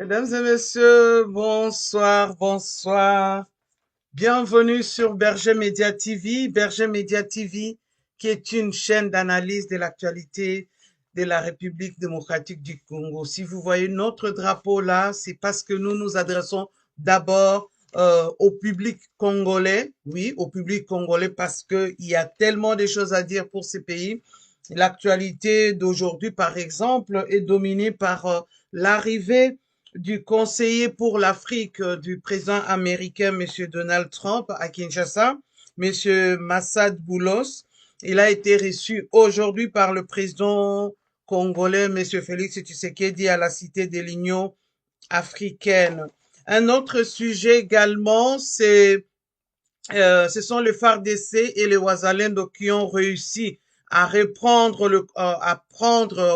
Mesdames et messieurs, bonsoir, bonsoir. Bienvenue sur Berger Media TV. Berger Media TV, qui est une chaîne d'analyse de l'actualité de la République démocratique du Congo. Si vous voyez notre drapeau là, c'est parce que nous nous adressons d'abord au public congolais. Oui, au public congolais parce que il y a tellement de choses à dire pour ces pays. L'actualité d'aujourd'hui, par exemple, est dominée par l'arrivée du conseiller pour l'Afrique du président américain, Monsieur Donald Trump, à Kinshasa, Monsieur Massad Boulos. Il a été reçu aujourd'hui par le président congolais, Monsieur Félix Tshisekedi, à la Cité de l'Union africaine. Un autre sujet également, ce sont les FARDC et les Ouazalendo qui ont réussi à à prendre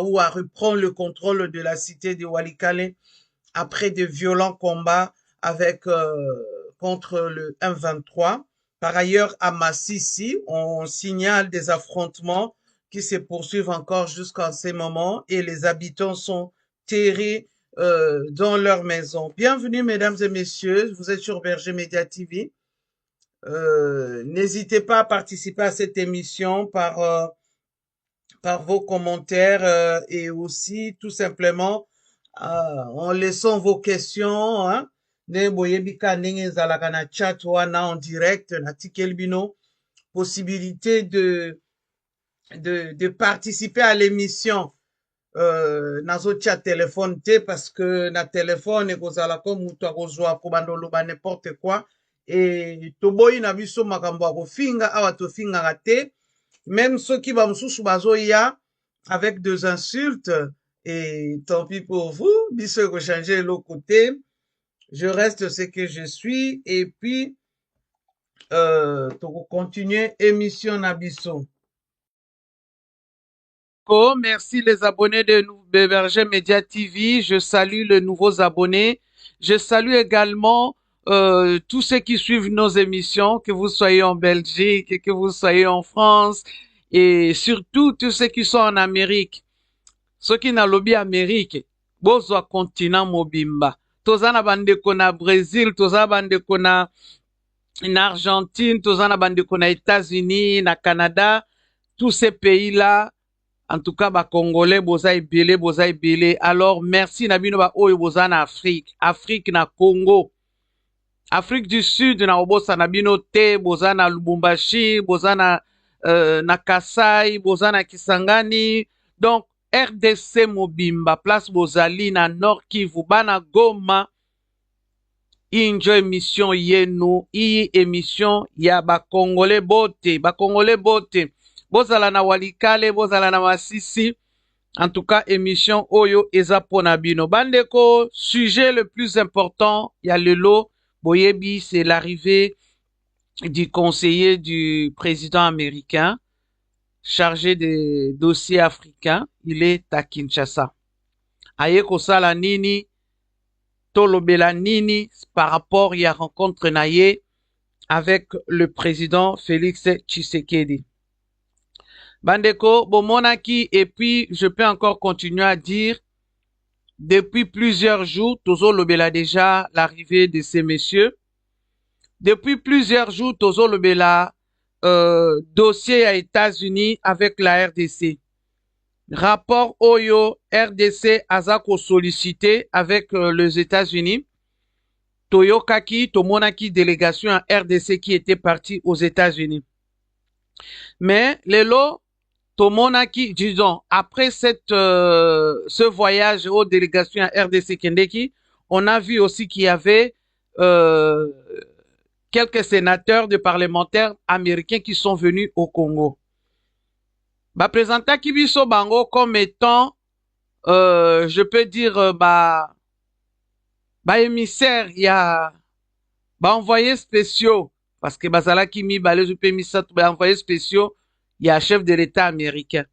ou à reprendre le contrôle de la cité de Walikale après de violents combats avec contre le M23. Par ailleurs, à Massissi, on signale des affrontements qui se poursuivent encore jusqu'à ces moments et les habitants sont terrés dans leur maison. Bienvenue, mesdames et messieurs, vous êtes sur Berger Media TV. N'hésitez pas à participer à cette émission par vos commentaires et aussi tout simplement en laissant vos questions. Hein. Ne boyebika ndenge ezalaka na chat wana en direct na tikeli bino possibilité de participer à l'émission nazo chat téléphone te parce que na téléphone ekozalaka mutu akozwa kobanda oloba n'importe quoi et toboyi na biso makambo ya kofinga awa tofingaka te même ceux qui bamosusu bazoya avec des insultes et tant pis pour vous biso ekochange l'autre côté je reste ce que je suis et puis continuer émission na biso. Oh, merci les abonnés de Berger Media TV. Je salue les nouveaux abonnés. Je salue également tous ceux qui suivent nos émissions, que vous soyez en Belgique, que vous soyez en France, et surtout tous ceux qui sont en Amérique. Ceux qui n'ont lobby Amérique, bozwa continent mobimba. Tozana bandeko na Brésil, tozana bandeko na Argentine, tozana bandeko na États-Unis, na Canada, tous ces pays-là. En tout cas, Congolais, boza ebele. Alors, merci na bino ba oyo boza na Afrique. Afrique na Congo. Afrique du Sud na obosa na bino te, boza na Lubumbashi, boza na Kasai, boza na Kisangani. Donc, RDC Mobimba, place bozali na Nord Kivu, bana Goma. Injo émission yenu, iyi émission ya Congolais bote, Congolais bote. Bozala na Walikale, bozala na Masisi. En tout cas, émission Oyo eza pona bino. Bandeko, sujet le plus important, il y a le lot. Boyebi, c'est l'arrivée du conseiller du président américain, chargé des dossiers africains. Il est à Kinshasa. Aye kosala nini, tolobela nini, par rapport à la rencontre naye avec le président Félix Tshisekedi. Bandeko, Bomonaki, et puis je peux encore continuer à dire, depuis plusieurs jours, Tozo Lobela déjà l'arrivée de ces messieurs. Depuis plusieurs jours, Tozo Lobela dossier à États-Unis avec la RDC. Rapport Oyo RDC Azako sollicité avec les États-Unis. Toyokaki, Tomonaki délégation à RDC qui était partie aux États-Unis. Mais les lots Tomonaki, disons, après ce voyage aux délégations à RDC Kendeki, on a vu aussi qu'il y avait quelques sénateurs de parlementaires américains qui sont venus au Congo. Présenta Kibiso Bango comme étant, je peux dire, émissaire, il y a envoyés spéciaux, parce que Bazala Kimi, je peux envoyés spéciaux, il y a chef de l'État américain.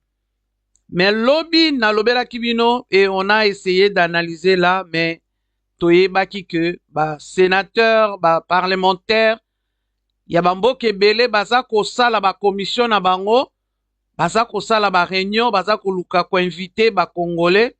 Mais lobby na lobela kibino et on a essayé d'analyser là, mais toyebaki que sénateur, parlementaire, ya bambo kebele baza ko sala commission na bango, baza ko sala réunion, baza ko luka ko inviter congolais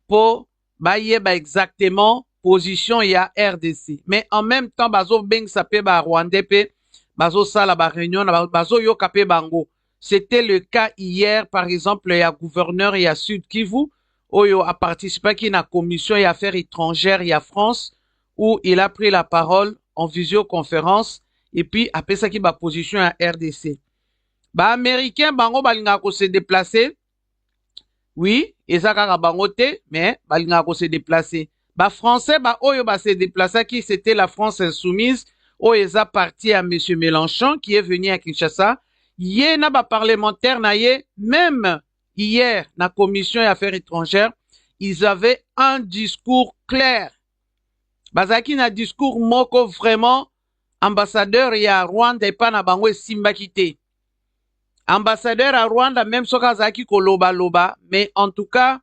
pour bayeba exactement position ya RDC. Mais en même temps, bazo beng sape ba Rwandais pe, bazo sala ba réunion, bazo yoka pe bango. C'était le cas hier, par exemple, il y a gouverneur, il y a Sud Kivu, Oyo a participé à la commission et affaires étrangères, il y a France, où il a pris la parole en visioconférence, et puis après ça qui ba position à RDC. Ba américain bango balinga ko se déplacer. Oui, eza kaka bango te, mais balinga ko se déplacer. Ba français ba oyo ba se déplacer qui c'était la France insoumise, oyo eza parti à monsieur Mélenchon qui est venu à Kinshasa. Yé na ba parlementaire na ye, même hier na commission des affaires étrangères, ils avaient un discours clair. Bazaki na discours moko vraiment ambassadeur ya Rwanda epa na bango esimbaki te. Ambassadeur à Rwanda, même soka zaki koloba loba, mais en tout cas,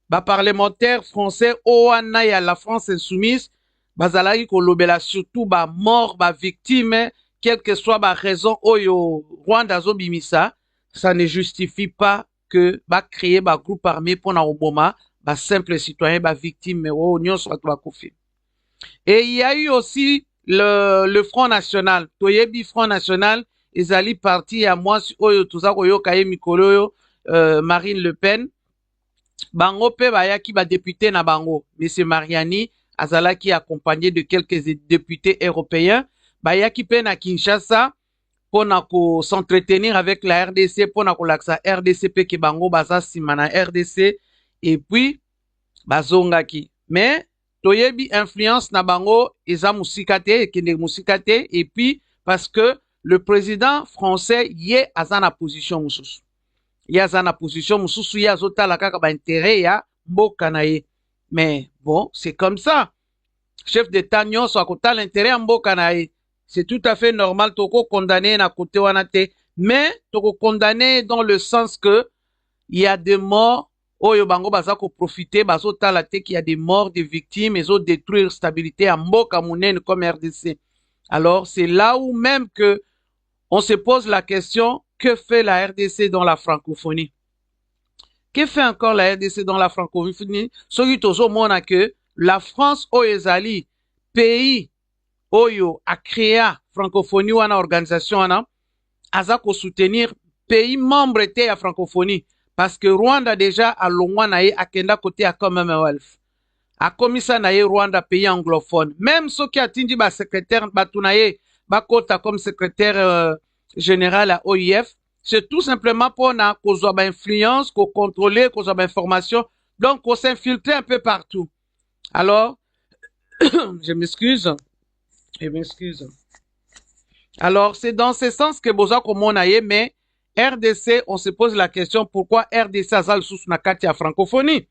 ba parlementaire français oana ya la France insoumise, bazalaki kolobela surtout ba mort, ba victime, quelle que soit ba raison oyo Rwanda zo bimisa, ça ne justifie pas que ba créer ba groupe armé pour na oboma, ba simple citoyen, ba victime, mais oh, nyon soit ba kofi. Et il y a eu aussi le Front National, Toyebi Front National, ezali parti ya mwasi oyo tuza koyoka ye mikolo oyo Marine Le Pen bango pe bayaki ba député na bango monsieur Mariani azalaki accompagné de quelques députés européens bayaki pe na Kinshasa pona ko s'entretenir avec la RDC pona ko laksa RDC pe ke bango baza sima na RDC et puis bazongaki mais toyebi influence na bango eza musika te ekende musika te et puis parce que le président français yé azana position mususu. Yé azana position mususu yé azotala kaka ba intérêt ya mboka na ye. Mais bon, c'est comme ça. Chef d'État nyonso akota l'intérêt ya mboka na ye. C'est tout à fait normal toko condamner na côté wana te, mais toko condamner dans le sens que il y a des morts oyo bango baza ko profiter bazotala te qu'il y a des morts des victimes et autres détruire stabilité ya mboka munene comme RDC. Alors, c'est là où même que on se pose la question, que fait la RDC dans la francophonie? Que fait encore la RDC dans la francophonie? Soki tozo mona que la France oyo ezali pays oyo a créé francophonie wana organisation wana aza ko soutenir pays membre te ya francophonie parce que Rwanda déjà alongwa na ye akenda côté ya Commonwealth. Akomisa na ye Rwanda pays anglophone. Même soki atindi ba secrétaire batu na ye bakota comme secrétaire général à OIF, c'est tout simplement pour na kozwa ba influence, ko contrôler, kozwa ba information, donc ko s'infiltrer un peu partout. Alors, je m'excuse. Alors, c'est dans ce sens que boza komona ye, mais RDC, on se pose la question pourquoi RDC azal sous na kati ya francophonie.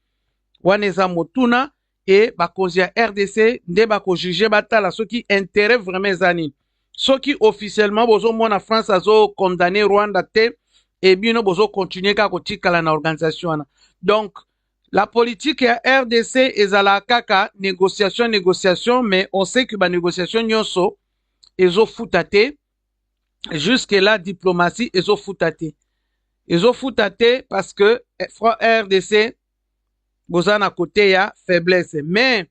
Waneza motuna et bakonzi ya RDC nde bako juger batala soki intérêt vraiment ezani. Soki officiellement bozo mona France azo condamné Rwanda te et bino bozo continuer ka kotikala na organisation wana. Donc la politique ya RDC ezala kaka négociation mais on sait que ba négociation nyonso ezo futate jusque là diplomatie ezo futate. Ezo futate parce que RDC boza na côté ya faiblesse mais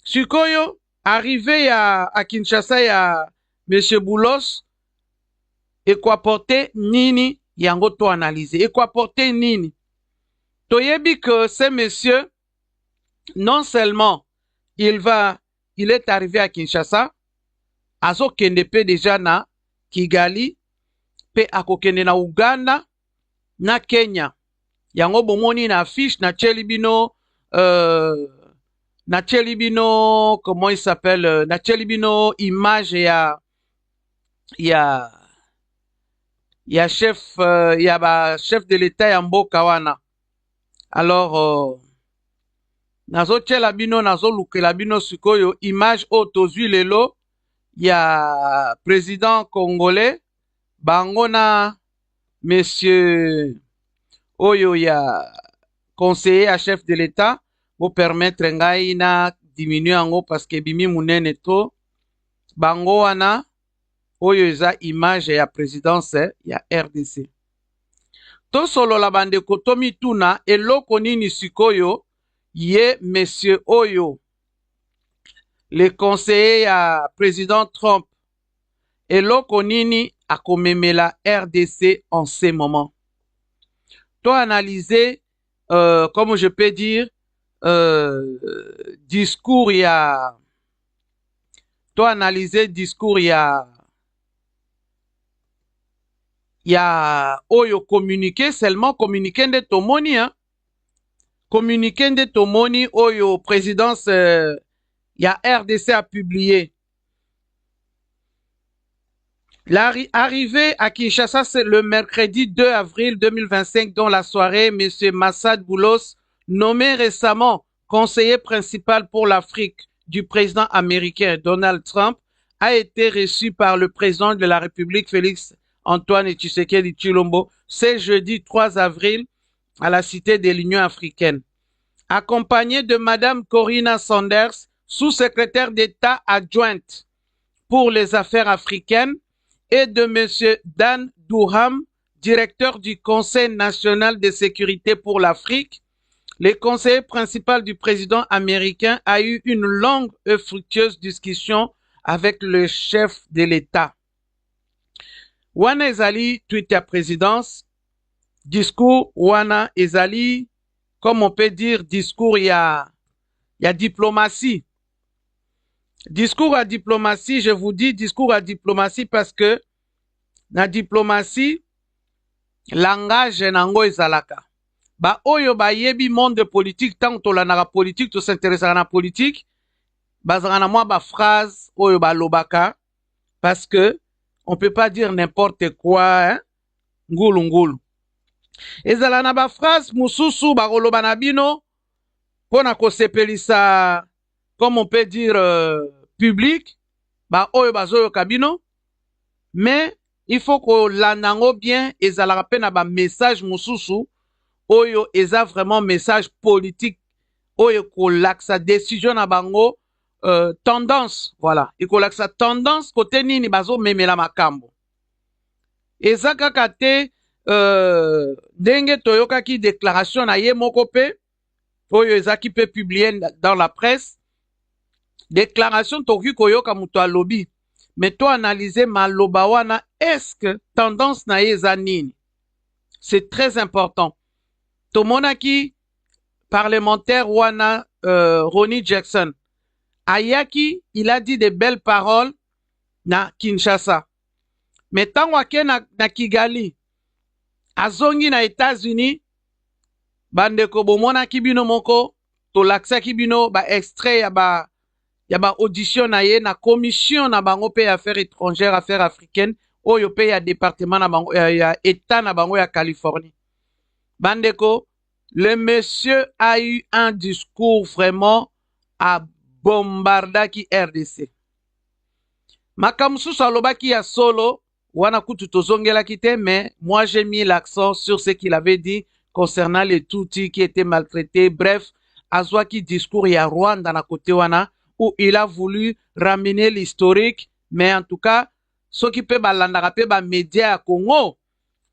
sikoyo arrivé à Kinshasa ya monsieur Boulos et quoi porter nini yango to analyser et quoi porter nini toyebi que ce monsieur non seulement il est arrivé à Kinshasa azo kende pe déjà na Kigali pe akokende na Uganda na Kenya yango bomoni na affiche na Chelibino comment il s'appelle na Chelibino image ya chef ya ba chef de l'état ya mboka wana. Alors nazo chela bino nazo lukela bino sikoyo image o tozwi lelo ya président congolais bango na monsieur oyo ya conseiller à chef de l'état pour permettre ngai na diminuer yango parce que bimi munene to bango wana oyo eza image ya présidence ya RDC. To solo la bande kotomi tuna eloko nini sikoyo Ye monsieur Oyo, le conseiller à président Trump, eloko nini akomemela RDC en ce moment. Toi analyser, comme je peux dire, discours il y a, toi analyser discours il y a Oyo communiqué, seulement communiqué de Tomoni, hein. Communiqué de Tomoni, Oyo présidence, il y a RDC a publié. L'arrivée à Kinshasa, c'est le mercredi 2 avril 2025, dans la soirée, M. Massad Boulos, nommé récemment conseiller principal pour l'Afrique du président américain Donald Trump, a été reçu par le président de la République, Félix Antoine Tshisekedi Tshilombo, ce jeudi 3 avril à la Cité de l'Union africaine. Accompagné de Madame Corinna Sanders, sous-secrétaire d'État adjointe pour les affaires africaines, et de M. Dan Durham, directeur du Conseil national de sécurité pour l'Afrique, le conseiller principal du président américain a eu une longue et fructueuse discussion avec le chef de l'État. Wana ezali tweet ya présidence, discours wana ezali, comme on peut dire, discours ya diplomatie. Discours à diplomatie, je vous dis discours à diplomatie parce que na diplomatie, langage nango ezalaka. Ba oyo ba yebi monde politique, tant to lanaka politique, to s'intéressera na politique, bazara na moi ba phrase oyo ba lobaka, parce que on peut pas dire n'importe quoi, hein? Ngulu ngulu. Ezala na ba phrase mususu ba koloba na bino, pona ko sepelisa, comme on peut dire, public, ba oyo bazoyo kabino, mais il faut que l'anango bien ezalaka pe na ba message mususu oyo eza vraiment message politique oyo kolaksa décision na bango, tendance, voilà, ekolaksa tendance kote nini bazo memela makambo. Eza kaka te ndenge toyokaki déclaration na ye moko pe oyo ezaki pe publié dans la presse. Déclaration toki koyoka muto alobi, mais toi analyser maloba wana, est-ce que tendance na ye eza nini? C'est très important. Tomonaki parlementaire wana, Ronnie Jackson ayaki, il a dit de belles paroles na Kinshasa, mais tango ake na Kigali azongi na États-Unis, bandeko bomonaki bino moko tolaksaki bino ba extrait ya ba audition na ye na commission na bango pe affaires étrangères, affaires africaines, oyo pe ya département na bango ya état na bango ya Californie. Bandeko, le monsieur a eu un discours vraiment à bombardaki RDC. Makamsusu alobaki ya solo, wana kutu tozongelaki te, mais moi j'ai mis l'accent sur ce qu'il avait dit concernant les Tutsis qui étaient maltraités. Bref, azwaki discours ya Rwanda na kote wana, où il a voulu ramener l'historique, mais en tout cas, ceux qui peuvent balandaka pe ba médias à Congo,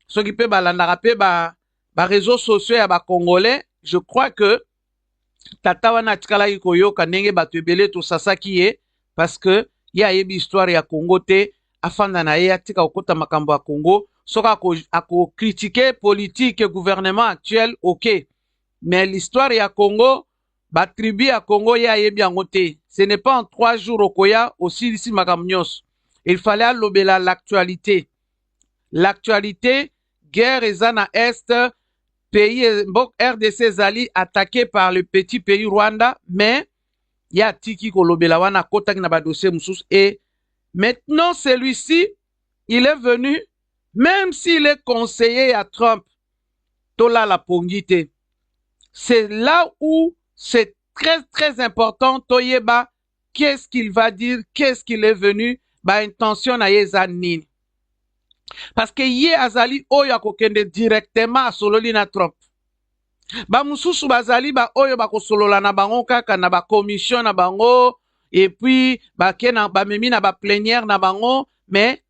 ceux qui peuvent balandaka pe ba réseaux sociaux ya ba Congolais, je crois que tata wana tikala koyoka ndenge bato ebele to sasaki ye, parce que ya yebi histoire ya Congo te, afanda na ye atika okota makambo ya Congo, soka ako critiquer politique et gouvernement actuel, ok, mais l'histoire ya Congo, ba tribu ya Congo ya yebi yango te. Ce n'est pas en 3 jours okoya aussi ici makamnyos. Il fallait alobela l'actualité. L'actualité, guerre ezana est, pays RDC zali attaqué par le petit pays Rwanda, mais ya tiki kolobela wana kotaki na ba dossier musus, et maintenant celui-ci, il est venu, même s'il est conseiller à Trump, tola la pongite. C'est là où c'est très très important toyeba qu'est-ce qu'il va dire, qu'est-ce qu'il est venu, ba intention na yeza nini. Parce que ye azali oyo akokende directement asololi na Trump. Ba mususu bazali ba oyo bakosolola na bango kaka na ba commission na bango, et puis ba kena ba memi na ba plénière na bango, mais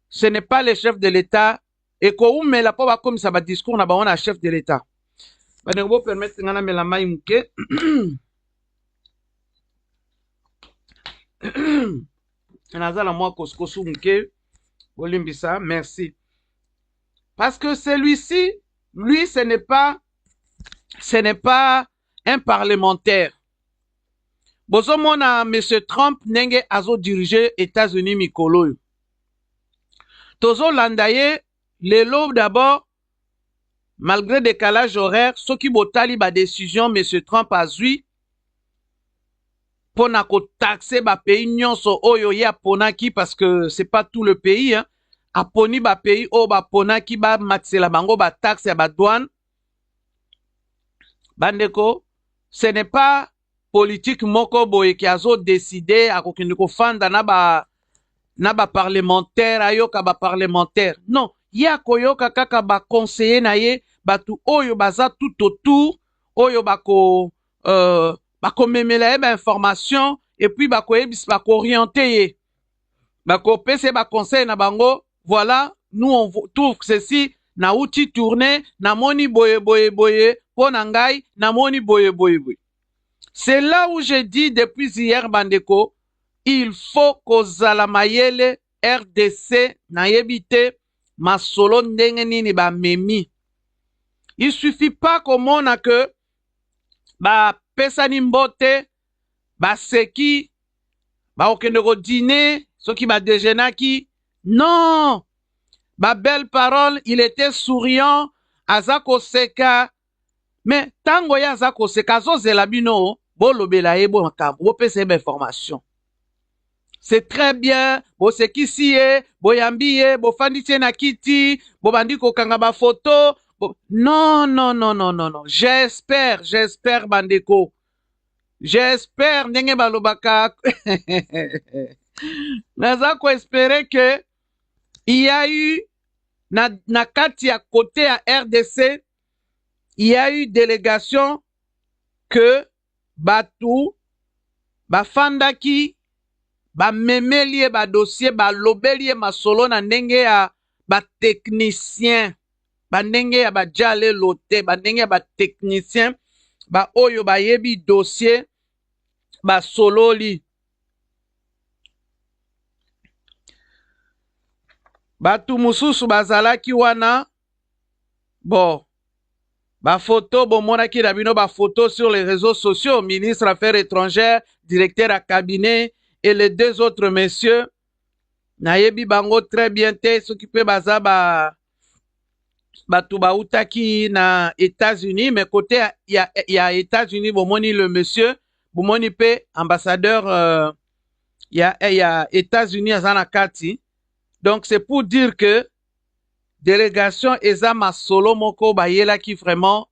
ce n'est pas le chef de l'État, et ko umela po ba komisa ba discours na bango na chef de l'État. Bandeko bo permettre ngana mela mai muke. Nazala moi koskosu muke. Bolimbisa, merci. Parce que celui-ci, lui, ce n'est pas un parlementaire. Bozomona M. Trump nenge azo diriger États-Unis mikolo. Tozo landaye, lelo d'abord, malgré décalage horaire, ce qui botali ba décision M. Trump a zui, pona ko taxer ba pays nyonso oyo ya ponaki, parce que c'est pas tout le pays, hein. Aponi ba pays o ba ponaki ba maxela bango ba taxe ya ba douane. Bandeko, ce n'est pas politique moko boye ki azo décider à kokende ko fanda na ba parlementaire ayoka ba parlementaire. Non, ya koyoka kaka ba conseiller na ye batu oyo baza tout autour oyo bako memela ye ba information et puis bako yebis bako orienter ye. Bako pese ba conseil na bango, voilà, nous on trouve ceci na outil tourné na moni boye boye boye ponangai na moni boye boye boye. C'est là où je dis depuis hier bandeko, il faut kozala mayele RDC na yebite masolo ndenge nini ba memi. Il suffit pas komona que ba pesani mbote ba seki ba okende ko dîner soki ba déjeunaki. Non, ba belle parole, il était souriant, azako seka. Mais tango ya azako seka azozela bino bolobela ye bo makambo bo pesa ba information. C'est très bien, bo sekisi ye, bo yambi ye, bo fandisi na kiti, bo bandi ko kanga ba photo. Non, non, non, non, non, non. J'espère bandeko. J'espère ndenge balobaka. Nazako espérer que il y a eu na kati à côté à RDC, il y a eu délégation que batu bafandaki ba memelie ba dossier ba lobelie masolo na ndenge ya ba technicien ba ndenge ya ba jale lote ba ndenge ya ba technicien ba oyo ba yebi dossier ba sololi batu mususu bazalaki wana bon ba photo bomonaki na bino ba photo sur les réseaux sociaux, ministre Affaires étrangères, directeur à cabinet et les deux autres messieurs nayebi bango très bien te soki pe baza batu bautaki na États-Unis, mais côté ya États-Unis bomoni le monsieur bomoni pe ambassadeur ya États-Unis azana kati. Donc c'est pour dire que délégation eza masolo moko bayela qui vraiment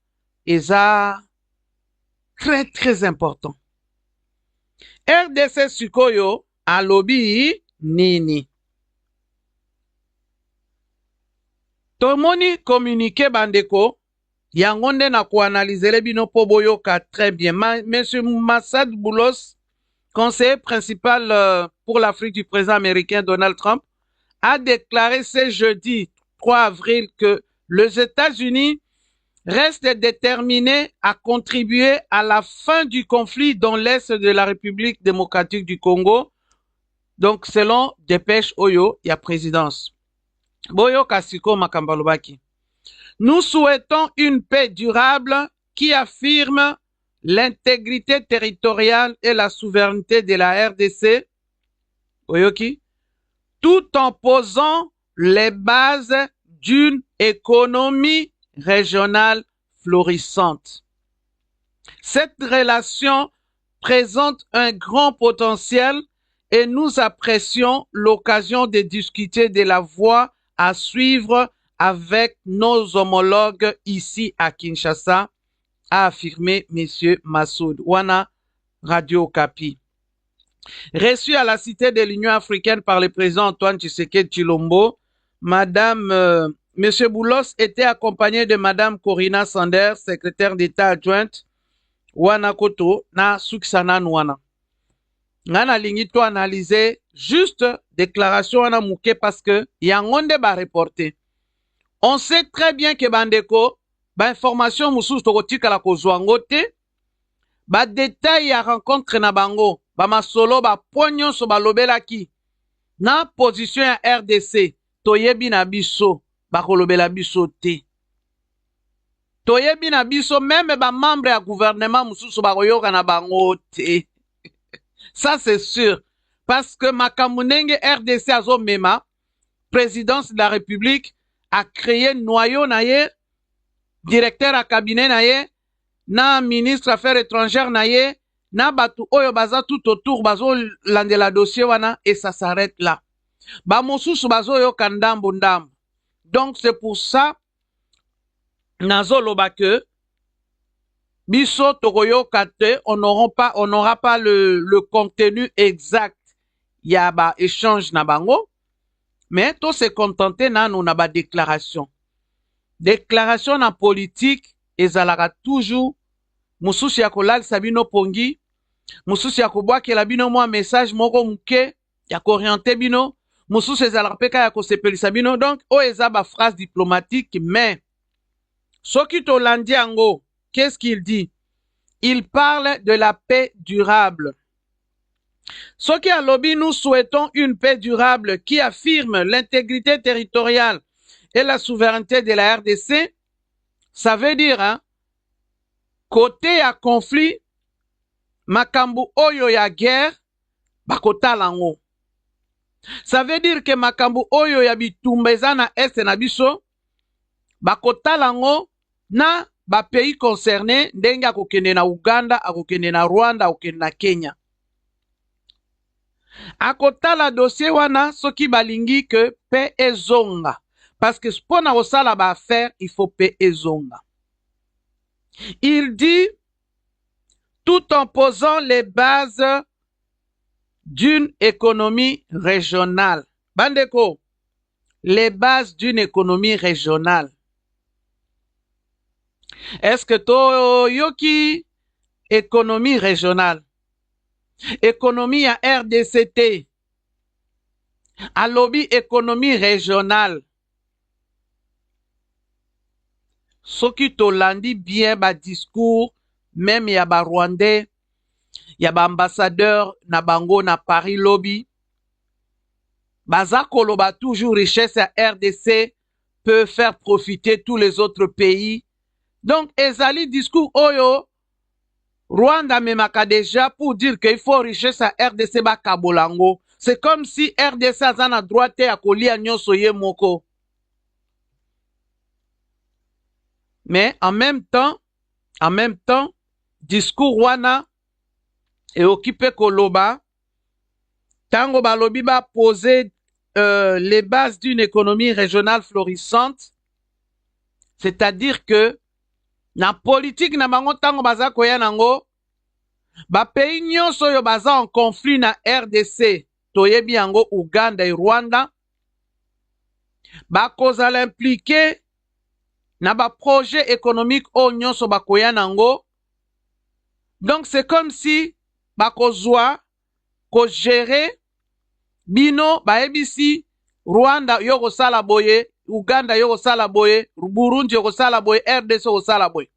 eza très très important. RDC sikoyo alobi nini? Tomoni communiqué bandeko yango nde na koanalizele bino po boyoka très bien. Monsieur Massad Boulos, conseiller principal pour l'Afrique du président américain Donald Trump, a déclaré ce jeudi 3 avril que les États-Unis restent déterminés à contribuer à la fin du conflit dans l'est de la République démocratique du Congo. Donc, selon dépêche Oyo, il y a présidence. Boyo Kasiko Makambalobaki. Nous souhaitons une paix durable qui affirme l'intégrité territoriale et la souveraineté de la RDC. Oyoki. Tout en posant les bases d'une économie régionale florissante. Cette relation présente un grand potentiel et nous apprécions l'occasion de discuter de la voie à suivre avec nos homologues ici à Kinshasa, a affirmé M. Massoud Wana, Radio Okapi. Reçu à la Cité de l'Union africaine par le président Antoine Tshisekedi Tshilombo, M. Boulos était accompagné de Mme Corinna Sanders, secrétaire d'État adjointe, Wana Koto, na Suksanan Wana. Ngana lingi to analyser juste déclaration wana mouké parce que yangonde ba reporter. On sait très bien que bandeko, ba information mosusu tokotikala kozwa yango te, ba détail ya rencontre na bango, ba masolo ba point nyonso balobelaki na position ya RDC toyebi na biso, bakolobela biso te. Toyebi na biso même ba membre ya gouvernement mosusu bakoyoka na bango te. Ça c'est sûr, parce que makambo ndenge RDC azomema, présidence de la République a créé noyau na ye, directeur à cabinet na ye, na ministre affaires étrangères na ye, na batu oyo baza tout autour bazo landela dossier wana, et ça s'arrête là. Ba mosusu bazo yoka ndambo ndambo. Donc c'est pour ça nazo loba que biso tokoyoka te, on n'aura pas le contenu exact ya ba échange na bango, mais to se contenter nanu na ba déclaration. Déclaration na politique ezalaka toujours mususu ya kolalisa bino pongi, mususu ya kobwakela bino mwa message moko muke ya korienter bino, mususu ezalaka peka ya kosepelisa bino. Donc o eza ba phrase diplomatique, mais soki tolandi yango, qu'est-ce qu'il dit? Il parle de la paix durable. Soki alobi, nous souhaitons une paix durable qui affirme l'intégrité territoriale et la souveraineté de la RDC. Ça veut dire, hein, côté à conflit, makambu oyo ya guerre, bakota lango. Ça veut dire que makambu oyo ya bitumbeza na est na biso, bakota lango na ba pays concernés, ndenge akokende na Uganda, akokende na Rwanda, akokende na Kenya. Akotala dossier wana soki balingi que paix ezonga. Parce que pour na osala ba affaire, il faut paix ezonga. Il dit, tout en posant les bases d'une économie régionale. Bandeko, les bases d'une économie régionale. Est-ce que to yoki économie régionale? Économie à RDCT. Alobi économie régionale. Soki tolandi bien ba discours, même ya ba Rwandais, ya ba ambassadeur na bango na Paris lobby. Baza koloba toujours richesse à RDC peut faire profiter tous les autres pays. Donc, ezali discours oyo, Rwanda memaka déjà pour dire qu'il faut richesse à RDC ba kabolango. C'est comme si RDC a na droite à kolia nyonso ye moko. Mais en même temps, discours wana est occupé koloba. Tango balobi ba poser les bases d'une économie régionale florissante. C'est-à-dire que na politique na bango tango baza koya nango, ba pays nyonso yo baza en conflit na RDC, toyebi yango Uganda et Rwanda, ba kozala impliqué na ba projet économique o nyonso ba koya nango. Donc c'est comme si ba kozwa ko gérer bino ba ebisi Rwanda yo kosala boye, Uganda yo kosala boye, Burundi yo kosala boye, RDC yo kosala boye.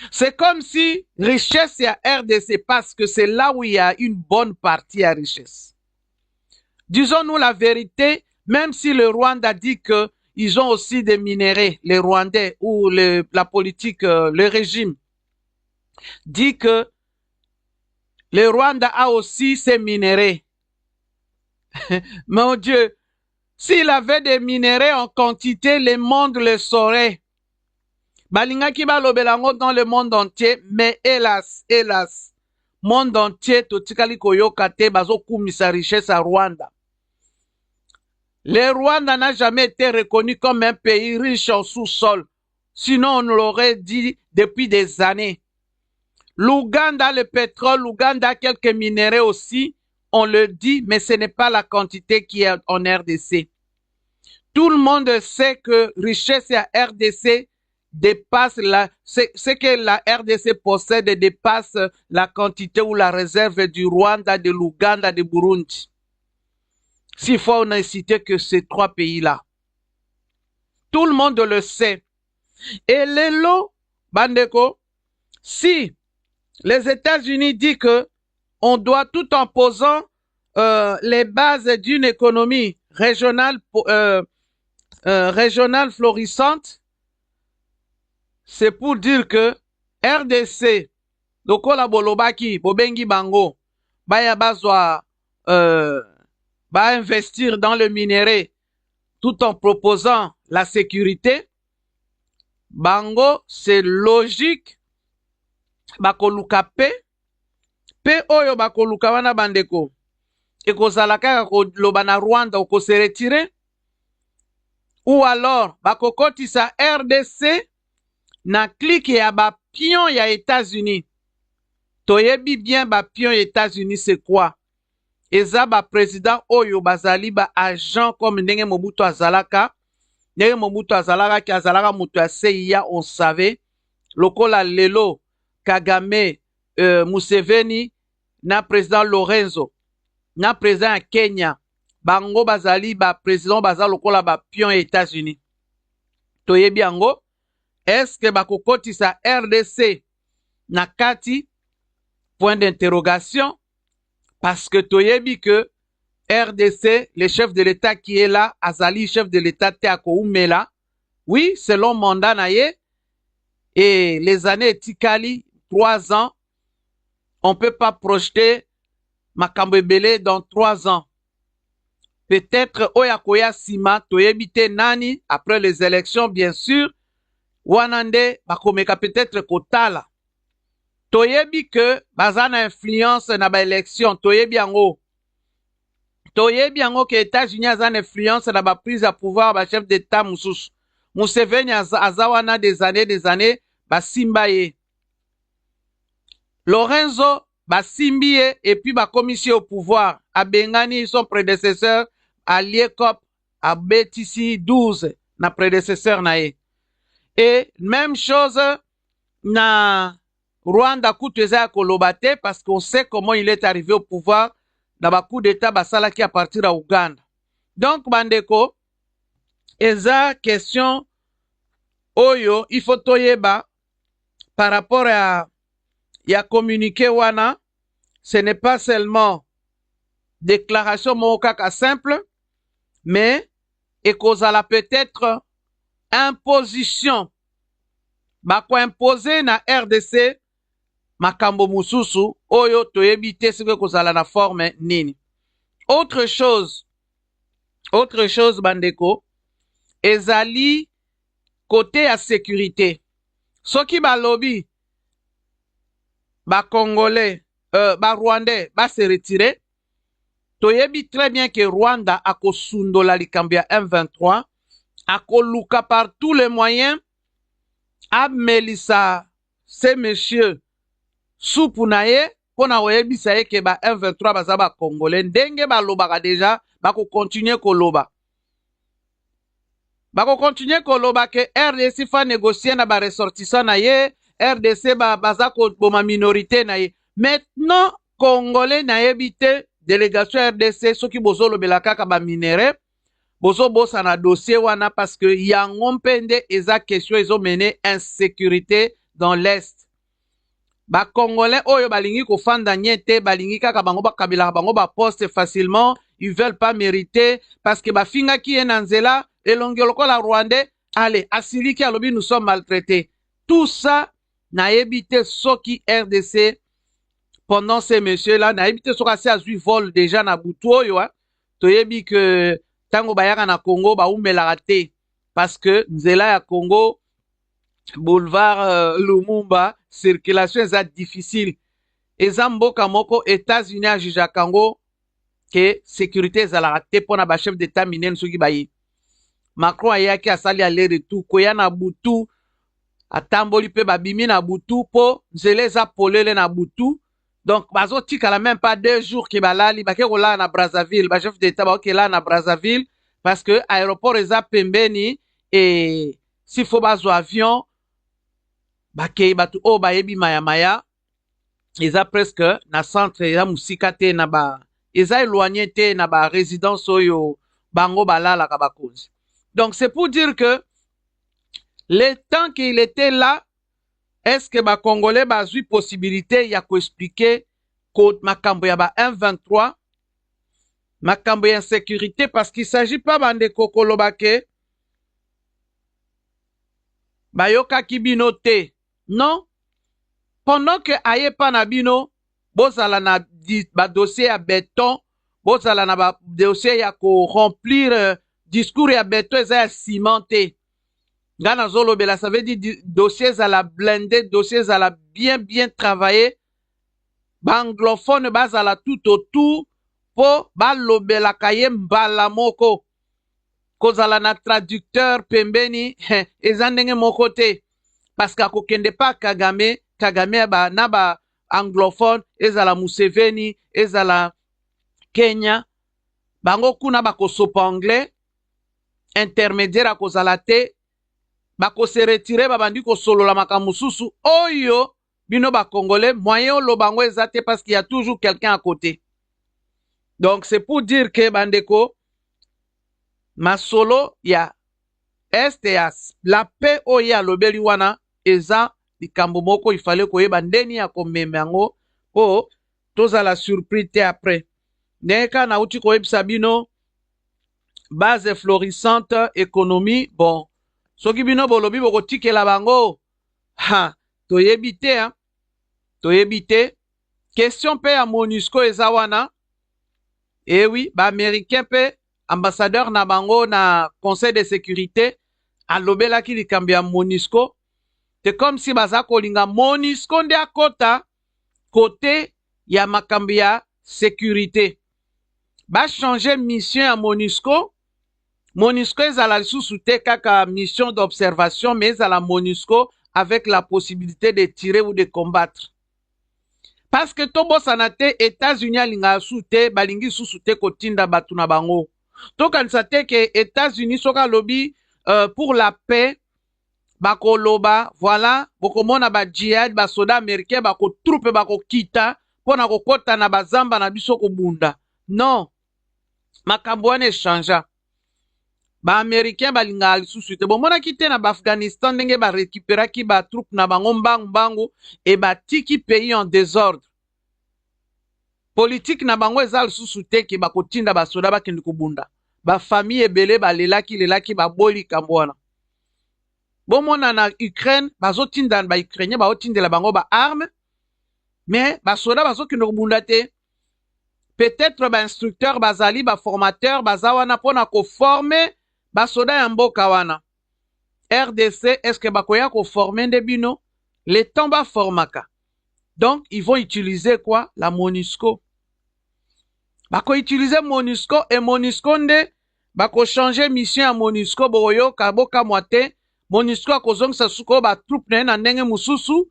C'est comme si richesse ya RDC, parce que c'est là où il y a une bonne partie à richesse. Disons-nous la vérité, même si le Rwanda dit que ils ont aussi des minéraux, les Rwandais ou la politique, le régime dit que le Rwanda a aussi ses minéraux. Mon Dieu, s'il avait des minéraux en quantité, le monde le saurait. Balingaki balobelango dans le monde entier, mais hélas, monde entier, totikali koyoka te bazo kumisa richesse à Rwanda. Le Rwanda n'a jamais été reconnu comme un pays riche en sous-sol. Sinon, on l'aurait dit depuis des années. L'Ouganda, le pétrole, l'Ouganda a quelques minéraux aussi. On le dit, mais ce n'est pas la quantité qui est en RDC. Tout le monde sait que richesse à RDC dépasse ce que la RDC possède dépasse la quantité ou la réserve du Rwanda, de l'Ouganda, de Burundi. S'il faut, on n'a cité que ces trois pays-là. Tout le monde le sait. Et lelo, bandeko, si les États-Unis disent que on doit, tout en posant les bases d'une économie régionale, régionale florissante, c'est pour dire que RDC, lokola bolobaki, bobengi bango, baya bazwa, ba investir dans le minerai, tout en proposant la sécurité, bango, c'est logique, bakoluka pe oyo bakoluka wana bandeko, ekozala kaka koloba na Rwanda oko se retirer, ou alors bakokotisa RDC na clique ya ba pion ya États-Unis. Toyebi bien ba pion ya États-Unis c'est quoi? Eza ba président oyo bazali ba agent comme ndenge Mobutu azalaka. Ndenge Mobutu azalaka ki azalaka mutu ya CIA, on savait. Lokola lelo Kagame, Museveni na président Lorenzo na président Kenya, bango bazali ba président bazali lokola ba pion ya États-Unis. Toyebi yango, est-ce que bakokotisa RDC na kati? Point d'interrogation, parce que toyebi que RDC, le chef de l'État qui est là, azali chef de l'État te akoumela, oui, selon mandat naye, et les années tikali, 3 ans, on peut pas projeter makambo ebele dans 3 ans. Peut-être oyakoya sima, toyebi te nani, après les élections, bien sûr, wanande, bakomeka peut-être kotala. Toyebi que bazana influence na ba élection, toyebi yango. Toyebi yango que États-Unis azana influence na ba prise à pouvoir ba chef d'État mususu. Museveni azawana des années, basimba ye. Lorenzo basimbi ye et puis commission au pouvoir. Abengani son prédécesseur, allié Cop, à BTC 12, na prédécesseur na ye. Et même chose na Rwanda Kuteza Kolobate, parce qu'on sait comment il est arrivé au pouvoir dans le coup d'état basalaki à partir de Ouganda. Donc, bandeko, eza question oyo, il faut toyeba par rapport à ya communiqué wana, ce n'est pas seulement déclaration mokaka simple, mais ekozala peut-être imposition. Bako imposer na RDC makambo mususu oyo toyebi te sike kozala na forme nini. Autre chose bandeko, ezali côté ya sécurité. Soki balobi ba Congolais, ba Rwandais ba se retirer, toyebi très bien que Rwanda akosundola likambo ya M23, akoluka par tous les moyens amelisa ces messieurs soupu na ye pona oyebisa ye ke ba M23 baza ba Congolais ndenge balobaka deja bako continuer koloba. Bako continuer koloba ke RDC fa négocier na ba ressortissant na ye, RDC baza ko boma minorité na ye. Maintenant Congolais na yebite délégation RDC soki bozolo belaka ba minéraux bozo bosa na dossier wana parce que yango mpende eza question ezo mener insécurité dans l'est. Ba Congolais oyo balingi ko fanda nyete balingi kaka bango bakabila bango ba poste facilement, ils veulent pas mériter parce que ba finga ki enanzela elongi lokola Rwandais, allez, asiliki alobi nous sommes maltraités. Tout ça na yebite soki RDC pendant ces messieurs là na yebite soka si azui vol déjà na butu oyo toyebi que tango bayaka na Congo ba umelaka te parce que nzela ya Congo boulevard Lumumba circulation eza difficile. Eza mboka moko États-Unis ajija Congo que sécurité ezalaka te pona ba chef d'état minene soki bayi. Macron ayaki asali aller-retour koya na butu atamboli pe babimi na butu po nzela eza polele na butu. Donc bazo tikala même pas 2 jours ki balali bake kola na Brazzaville, ba chef d'état ba okela na Brazzaville parce que aéroport eza pembeni et s'il faut bazo avion bakei batu o bayebi maya eza presque na centre eza musika te na ba eza éloigné te na ba résidence oyo bango balala ka bakonzi. Donc c'est pour dire que Le temps qu'il était là, est-ce que ba Congolais bazui possibilité ya ko expliquer ko makambo ya ba 123 makambo ya insécurité parce qu'il s'agit pas bande kokoloba ke bayoka kibino te. Non, pendant que aye pa na bino bozala na ba dossier ya béton, bozala na ba dossier ya ko remplir discours ya béton eza ya cimenté. Gana zolobela, ça veut dire dossiers à la blindé, dossiers à la bien travaillé. Banglophone bazala tout autour po balobela kaye mbala moko. Kozala na traducteur pembeni eza ndenge moko te. Parce que akokende pa Kagame, Kagame ba na ba anglophone ezala Museveni, ezala Kenya. Bango kuna bakosopa anglais, intermédiaire akozala te. Bako se retire babandi ko solo la makamususu oyo bino ba congolais moyen lobango ezate parce qu'il y a toujours quelqu'un à côté. Donc c'est pour dire que bandeko masolo ya STS la paix oya lobeli wana eza likambo moko il fallait koyeba ndeni ya komema yango po tozala surpris te après. Neka na uti koyebisa bino base florissante économie bon soki bino bolobi bokotikela bango ha toyebi te hein? Toyebi te question pe ya MONUSCO eza wana eh oui ba américain pe ambassadeur na bango na conseil de sécurité alobelaki likambo ya MONUSCO te comme si baza kolinga MONUSCO nde akota côté ya makambo ya sécurité ba changer mission ya MONUSCO. MONUSCO ezala lisusu te kaka mission d'observation mais ezala MONUSCO avec la possibilité de tirer ou de combattre. Parce que tobosana te États-Unis alinga su te balingi susu te kotinda batu na bango. Tokanisa te ke États-Unis soka lobi pour la paix bakoloba voilà bokomona ba djihad ba soda américain bako troupe bako kita pona kokota na bazamba na biso kobunda. Non. Makambo wana echangea. Ba américain balinga lisusu te bomonaki te na Afghanistan ndenge ba récupéraki ba troupe na bango mbangu et batiki pays en désordre. Politique na bango eza lisusu te ke bakotinda basoda bakende kobunda. Ba famille ebele lelaki baboli kambo wana. Bomona na Ukraine bazotinda ba Ukrainien baotindela bango ba arme mais basoda bazokende kobunda te. Peut-être ba instructeur bazali ba formateur bazawana pona ko former basoda ya mboka wana. RDC, est-ce que bakoya ko former nde bino? Les temps ba formaka. Donc, ils vont utiliser quoi? La MONUSCO. Bako utiliser MONUSCO et MONUSCO nde bako changer mission ya MONUSCO boyo kaboka mwate. MONUSCO akozongisa suko ba troupe na ndenge mususu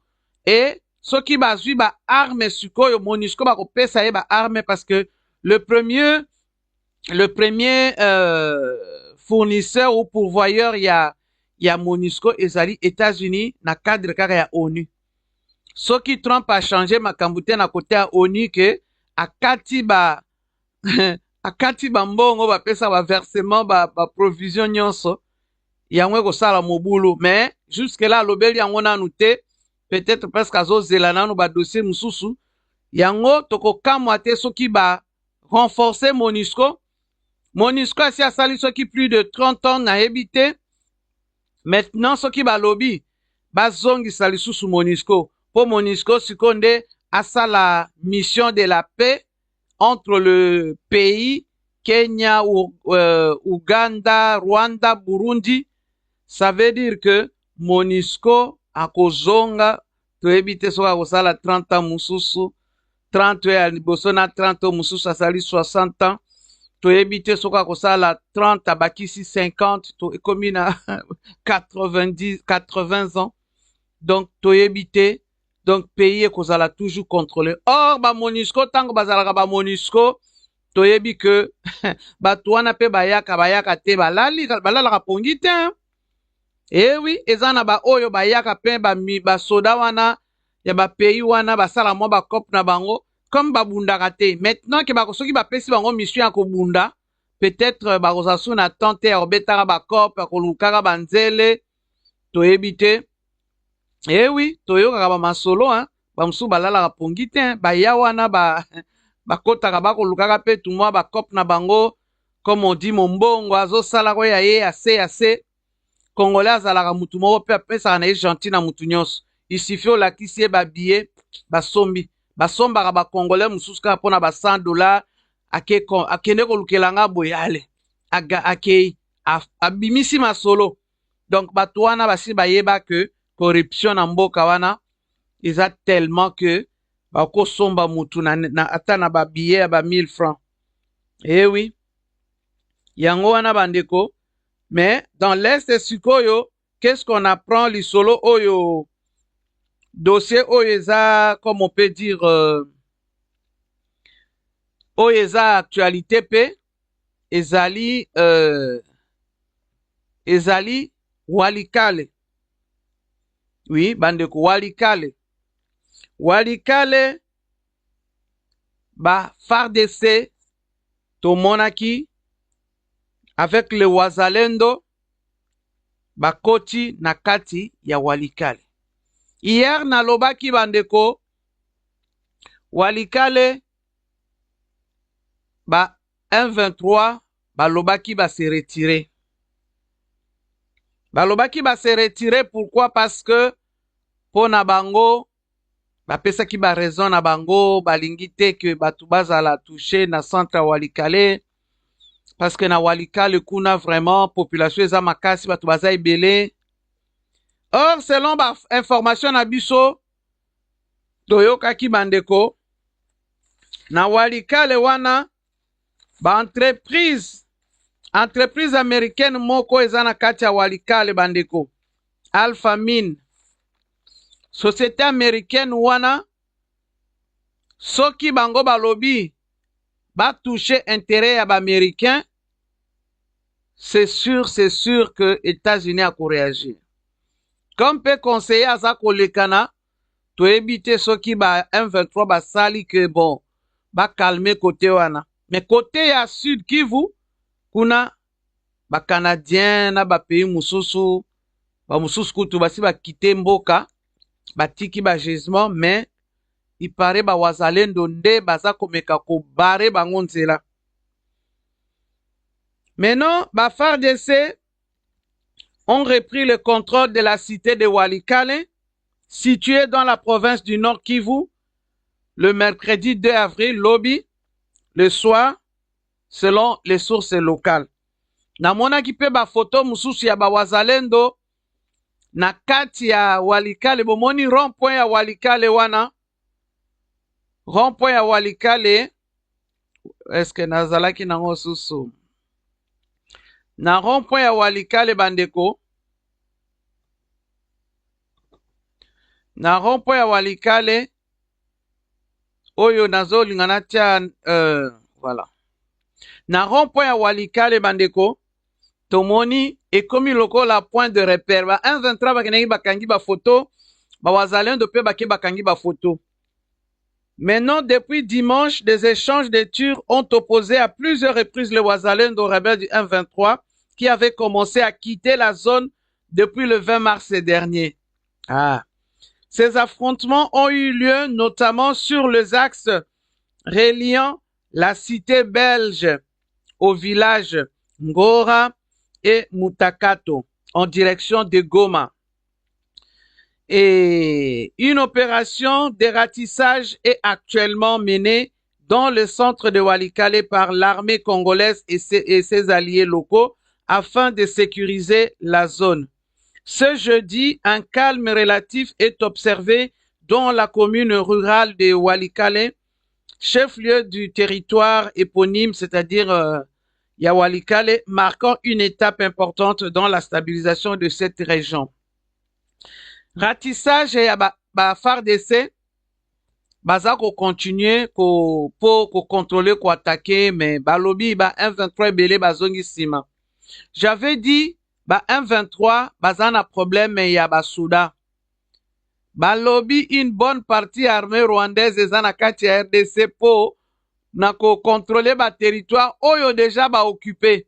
et soki bazui ba arme suko MONUSCO bako pesa ye ba arme parce que le premier fournisseur ou pourvoyeur ya MONUSCO ezali États-Unis na cadre kaka ya ONU. Soki Trump a changé makambo te na côté ya ONU ke akati ba akati ba mbongo ba pesa ba versement ba provision nyonso yango kosala mobulu mais jusque là lobeli yango nanu te peut-être parce qu'azo zela nanu ba dossier mususu yango tokokamwa te soki ba renforcer MONUSCO. MONUSCO asi asali soki plus de 30 ans na habité. Maintenant soki ba lobby bazongisa lisusu MONUSCO po MONUSCO sikonde asala mission de la paix entre le pays Kenya, Ouganda, Rwanda, Burundi. Ça veut dire que MONUSCO akozonga toyebite soka kosala 30 ans mususu 30 ya liboso na 30 ans mususu asali 60 ans toyebite soka kosala 30 abakisi 50 to ekomi na 80 ans. Donc toyebite donc pays ekozala toujours contrôlé. Or ba MONUSCO tango bazalaka ba MONUSCO toyebi que batu wana pe bayaka te balalaka pongi te hein? Eh oui, eza na ba oyo bayaka pe ba soda wana ya ba pays wana basala mwa ba cop na bango comme babundaka te. Maintenant ke bakosoki bapesi bango mission ya kobunda peut-être bakosasu na tante ya obetaka ba cop ya kolukaka banzele toyebi te. Eh oui, toyokaka ba masolo hein, bamususu balalaka pongi te, baya wana bakotaka bakolukaka pe tumwa bakope na bango, comme on dit mombongo azosalaka ya ye ase congolais azalaka mutu moko pe apesaka na ye gentil na mutu nyonso. Il suffit olakisi ye babillet basombi, basombaka bacongolais mosusu kaka mpona ba $100 akende kolukela nga boye ale akei abimisi masolo. Donc bato wana basi bayeba ke corruption na mboka wana eza tellement que bakosomba mutu ata na babillet ya ba 1000 francs. Eh oui, yango wana bandeko. Mais dans l'Est sikoyo, qu'est-ce qu'on apprend lisolo oyo dossier oyo eza, comme on peut dire, oyo eza actualité pe ezali ezali Walikale. Oui, bandeko Walikale. Walikale ba FARDC tomonaki avec le Wazalendo bakoti na kati ya Walikale. Hier nalobaki bandeko Walikale ba M23 balobaki ba se retirer. Balobaki ba se retirer pourquoi? Parce que pona bango bapesaki ba raison na bango balingi te que batu bazala touché na centre Walikale. Parce que na Walikale kuna vraiment population eza makasi batu baza ebele. Or selon ba information na biso toyokaki bandeko na Walikale wana ba entreprise américaine moko eza na kati ya Walikale bandeko. Alpha Mine, société américaine wana soki bango balobi ba toucher intérêt ya ba américain, c'est sûr que États-Unis a réagir. Comme peut conseiller aza kolekana, to éviter soki ba M23 ba sali que bon, ba calmer côté wana. Mais côté ya Sud Kivu, kuna ba Canadien na ba pays mususu, ba mususu kutu basi ba kite mboka, ba tiki ba gisement, mais il paraît ba Wazalendo nde baza komeka ko bare bango nzela. Maintenant, ba FARDC ont repris le contrôle de la cité de Walikale, située dans la province du Nord Kivu, le mercredi 2 avril, lobby, le soir, selon les sources locales. Namonaki pe ba photo mususu ya ba Wazalendo na kati ya Walikale, bomoni rond-point ya Walikale wana. Rond-point ya Walikale, est-ce que nazalaki nango susu? Na rond-point ya Walikale bandeko. Na rond-point ya Walikale oyo nazolinga natia voilà. Na rond-point ya Walikale bandeko tomoni ekomi lokola point de repère. Ba 123 bakenaki bakangi ba photo, ba Wazalendo pe bakangi ba photo. Maintenant, depuis dimanche, des échanges de tirs ont opposé à plusieurs reprises les Wazalendo aux rebelles du M23 qui avaient commencé à quitter la zone depuis le 20 mars dernier. Ces affrontements ont eu lieu notamment sur les axes reliant la cité belge au village Ngora et Mutakato en direction de Goma. Et une opération de ratissage est actuellement menée dans le centre de Walikale par l'armée congolaise et ses alliés locaux afin de sécuriser la zone. Ce jeudi, un calme relatif est observé dans la commune rurale de Walikale, chef-lieu du territoire éponyme, c'est-à-dire Walikale, marquant une étape importante dans la stabilisation de cette région. Ratissage ya ba FARDC baza ko continuer ko contrôler ko attaquer, mais balobi ba M23 belé bazongi sima. J'avais dit ba M23 baza na problème ya ba Soudan. Balobi une bonne partie armée rwandaise eza na kati ya RDC po na ko contrôler ba territoire oyo déjà ba occupé.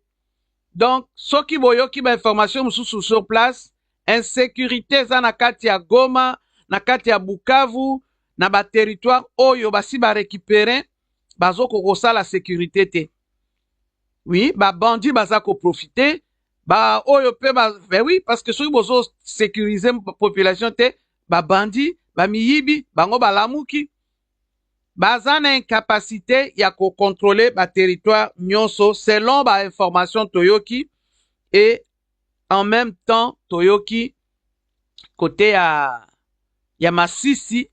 Donc soki boyoki ba information mususu sur place, insécurité eza na kati ya Goma, na kati ya Bukavu, na ba territoire oyo basi ba récupérer bazo kosala sécurité te. Oui, ba bandi baza ko profiter, ba oyo pe ba ben oui parce que soki bozo sécuriser population te, ba bandi, ba miyibi, bango balamuki. Baza na incapacité ya ko contrôler ba territoire nyonso selon ba information toyoki et en même temps toyoki côté ya Masisi.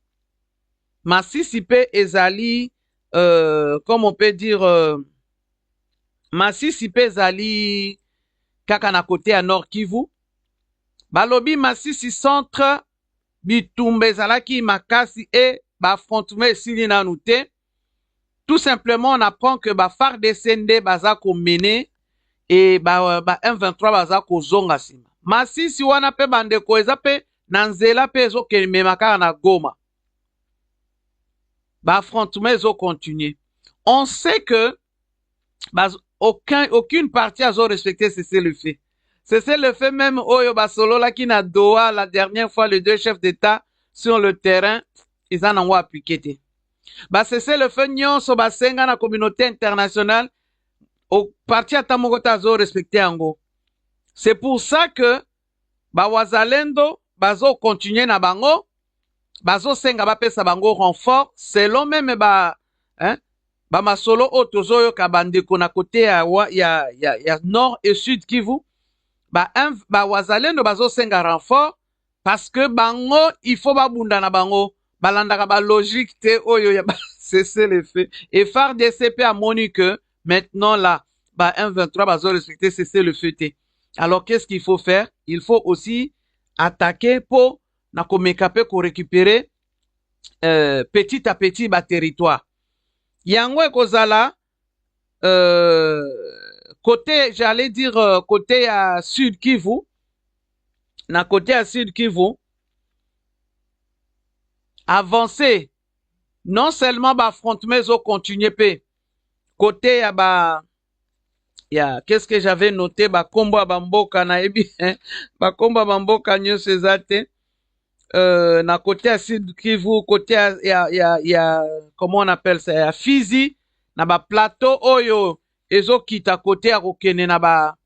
Masisi pe ezali comme on peut dire Masisi pe ezali kaka na côté ya Nord Kivu. Balobi Masisi centre bitumba ezalaki makasi et affrontement esili nanu te. Tout simplement on apprend que ba FARDC nde baza ko mener et ba M23 baza ko zonga sima. Masisi wana pe bandeko eza pe na nzela pe ezokemema kaka na Goma. Ba affrontement ezo continuer. On sait que aucune partie a respecté cessez-le-feu. Cessez-le-feu même oyo basolo la ki na Doha la dernière fois les deux chefs d'État sur le terrain ils en ont appliqué. Ba cessez-le-feu nyonso basenga na communauté internationale au parti ata moko ta zo respecté yango. C'est pour ça que ba wazalendo bazo continuer na bango, bazo senga bapesa bango renfort selon même ba masolo otozo yo kabandeko na côté ya nord et sud Kivu. Ba wazalendo bazo senga renfort parce que bango il faut babunda na bango balandaka ba logique te oyo ya cesser les faits. Et FARDC a moni que maintenant là ba M23 bazo respecter cesser le feu te. Alors qu'est-ce qu'il faut faire? Il faut aussi attaquer pour na komekape ko récupérer petit à petit ba territoire. Yango ekozala côté, j'allais dire côté à Sud Kivu, na côté à Sud Kivu, avancer, non seulement affrontement au continuer pe, côté à qu'est-ce que j'avais noté, kombo bamboka na ebi, kombo bamboka nyo sezate, na côté à Sud Kivu, côté comment on appelle ça, ya Fizi, na plateau oyo, ezo kita côté à kokene na ba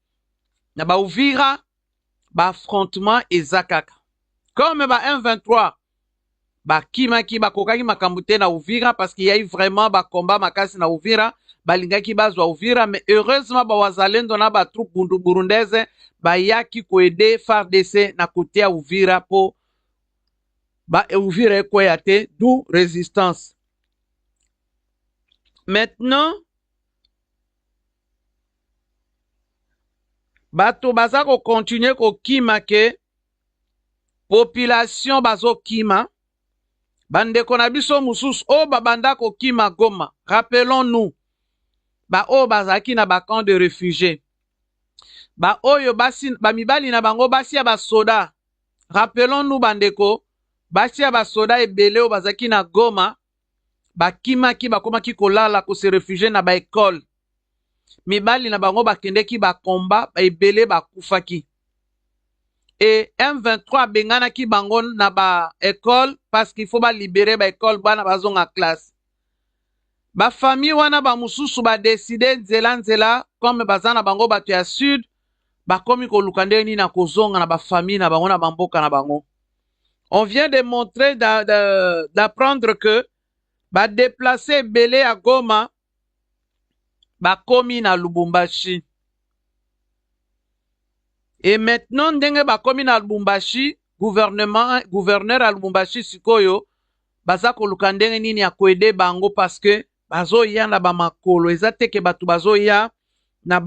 Uvira, affrontement ezakaka. Comme M23, kimaki kokaki makambute na Uvira parce qu'il y a eu vraiment combat makasi na Uvira, balingaki bazwa Uvira, mais heureusement wazalendo na troupe burundaise yaki ko aider FARDC na côté à Uvira po Uvira ekoyate, d'où résistance. Maintenant bato baza ko continuer ko kima ke population bazo kima bandeko na biso mususu o babanda ko kima Goma. Rappelons-nous o bazaki na camp de réfugiés oyo basi mibali na bango basi ya basoda. Rappelons-nous bandeko basi ya basoda ebele o bazaki na Goma bakimaki bakomaki kolala ko se réfugier na école. Mibali na bango bakendeki combat ebele bakufaki. Et M23 benganaki bango na école parce qu'il faut libérer école bana bazonga classe. Famille wana mususu décider nzela comme bazana bango bato ya sud komi koluka ndeni na kozonga na famille na bango na bamboka na bango. On vient de montrer d'apprendre que déplacer ebele à Goma bakomi na Lubumbashi. Et maintenant ndenge bakomi na Lubumbashi, gouverneur à Lubumbashi sikoyo baza koluka ndenge nini ya koede bango parce que bazo ya na makolo eza teke batu bazo ya na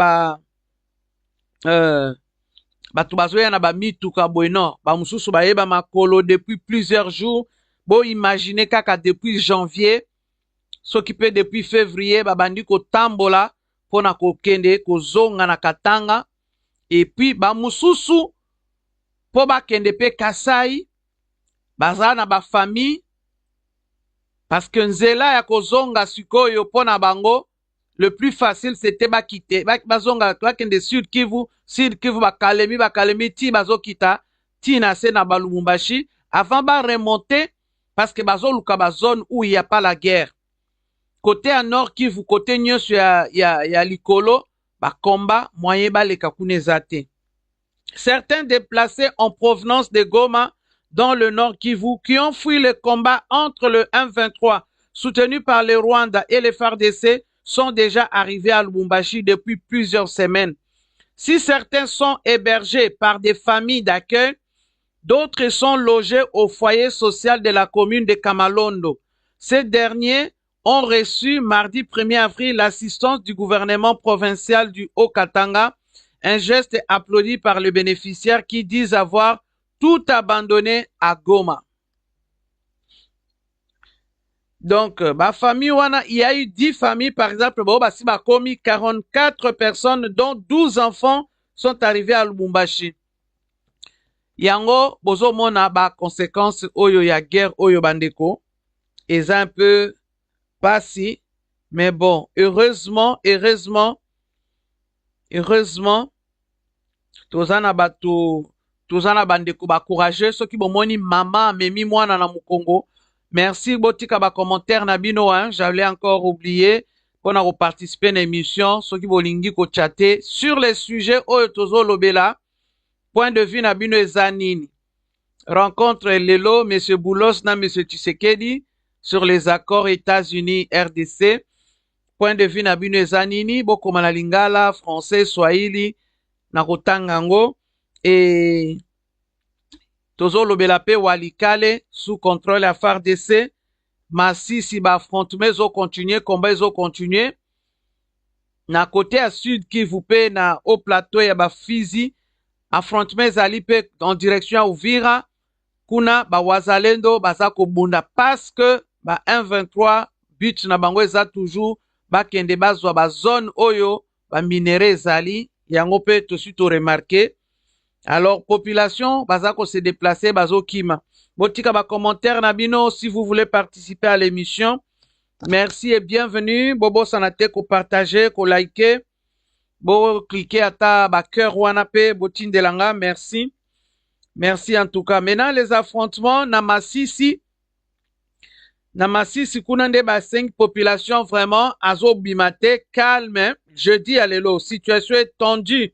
batu bazo ya na mituka bueno mususu bayeba makolo depuis plusieurs jours. Bo imaginer kaka depuis janvier soki pe depuis février babandi kotambola pona kokende kozonga na Katanga. Et puis mususu po bakende pe Kasai baza na famille parce que nzela ya kozonga sikoyo pona bango le plus facile c'était bakite bazonga bakende Sud Kivu bakalemi ti bazokita tina se na Lubumbashi avant ba remonter parce que bazo luka ba zone où il y a pas la guerre. Côté à nord Kivu, côté nyonso ya likolo, ba combat moyen ba leka kuneza te. Certains déplacés en provenance de Goma dans le nord Kivu qui ont fui le combat entre le M23 soutenu par le Rwanda et les FARDC sont déjà arrivés à Lubumbashi depuis plusieurs semaines. Si certains sont hébergés par des familles d'accueil, d'autres sont logés au foyer social de la commune de Kamalondo. Ces derniers ont reçu mardi 1er avril l'assistance du gouvernement provincial du Haut-Katanga, un geste applaudi par les bénéficiaires qui disent avoir tout abandonné à Goma. Donc, ma famille, il y a eu 10 familles, par exemple, si ma commis 44 personnes, dont 12 enfants sont arrivés à Lubumbashi. Yango, bozo mona ba conséquences oyo ya guerre oyo bandeko, est un peu pas si, mais bon, heureusement, tozana bandeko ba courageux, ceux qui bomoni maman, memi mwana na mukongo. Merci, botika ba commentaire na bino, hein. J'avais encore oublié qu'on a reparticipé à l'émission, ceux qui bolingi ko chatter sur les sujets oyo tozo lobela, point de vue na bino ezanini. Rencontre Lelo, M. Boulos na M. Tshisekedi sur les accords États-Unis RDC. Point de vue na bino ezanini, boko manalingala, français, swahili, na kotangango, et tozo lobela pe walikale sous contrôle à FARDC. Masisi ba affrontement zo continuer, combat zo continuer. Na côté à sud Kivu pe na au plateau ya ba Fizi, affrontement zali pe en direction à Uvira. Kuna ba wazalendo baza kobunda parce que ba 1-23 but na bango eza toujours ba kende bazwa ba zone oyo ba minéraux zali yango pe to suite remarqué. Alors population baza ko se déplacer bazo kima. Botika ba commentaire na bino si vous voulez participer à l'émission. Merci et bienvenue. Bobo sanate ko partager, ko liker. Bo cliquer ata ba cœur wana pe botindelanga, merci. Merci en tout cas. Maintenant, les affrontements, na Masisi, kuna nde ba 5 populations vraiment, azo bimate, calme. Jeudi, allélo, situation est tendue.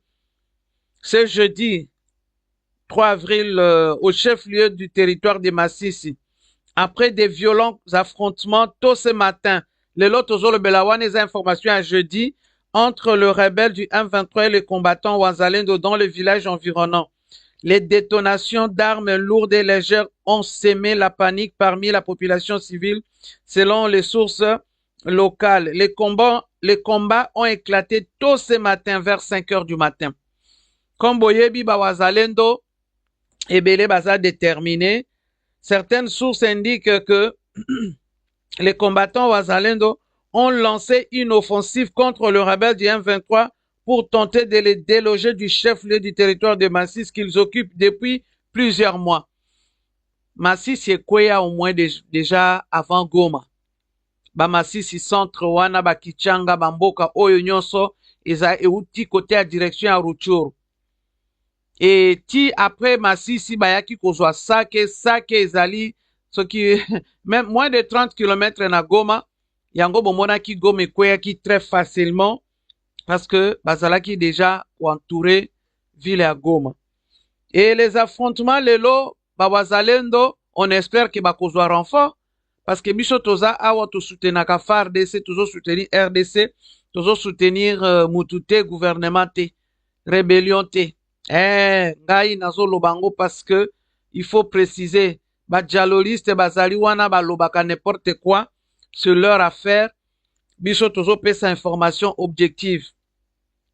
Ce jeudi, 3 avril, au chef-lieu du territoire de Masisi. Après des violents affrontements tôt ce matin, le Lotozo le Belawan les informations à jeudi entre le rebelle du M23 et les combattants Wazalendo dans le village environnant. Les détonations d'armes lourdes et légères ont sémé la panique parmi la population civile, selon les sources locales. Les combats ont éclaté tôt ce matin vers 5 heures du matin. Comme Boyebi Bawazalendo et Bele Baza déterminé, certaines sources indiquent que les combattants Wazalendo ont lancé une offensive contre le rebelle du M23 pour tenter de les déloger du chef-lieu du territoire de Massis qu'ils occupent depuis plusieurs mois. Massis est quoi au moins déjà avant Goma. Ba Massis centre wana ba Kichanga bamboka oyo nyonso eza euti côté à direction à Ruchuru. Et ti après Masisi bayaki kozwa sake ezali ce qui même moins de 30 km na Goma yango bomona ki Goma ekweyaki très facilement parce que bazalaki déjà entouré ville à Goma. Et les affrontements lelo bawazalendo on espère que bakozwa renfort parce que biso toza awa to soutenir ka FARDC tozo soutenir RDC tozo soutenir mutute gouvernement te rébellion te. Ngai nazo lobango parce que il faut préciser ba dialoliste bazali wana ba lobaka n'importe quoi c'est leur affaire. Biso tozo pesa information objective.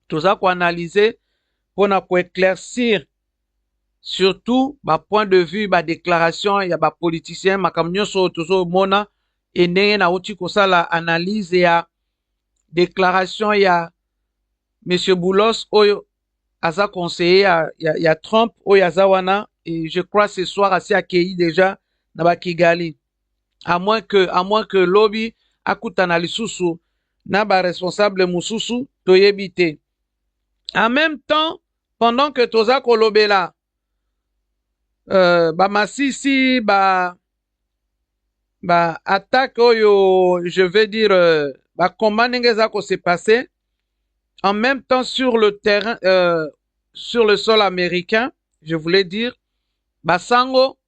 Toza ko analyser pour na ko éclaircir surtout ba point de vue ba déclaration ya ba politicien makamnyo so tozo mona ene na uti ko sala analyse ya déclaration ya monsieur Boulos oyo aza conseiller ya Trump oyo aza wana et je crois ce soir assez accueilli déjà na ba Kigali à moins que lobby akutana lisusu na ba responsable mususu toyebite. En même temps pendant que toza kolobela Masisi, attaque oyo, je veux dire, combat ndenge eza ko se passer en même temps sur le terrain, sur le sol américain, je voulais dire, basango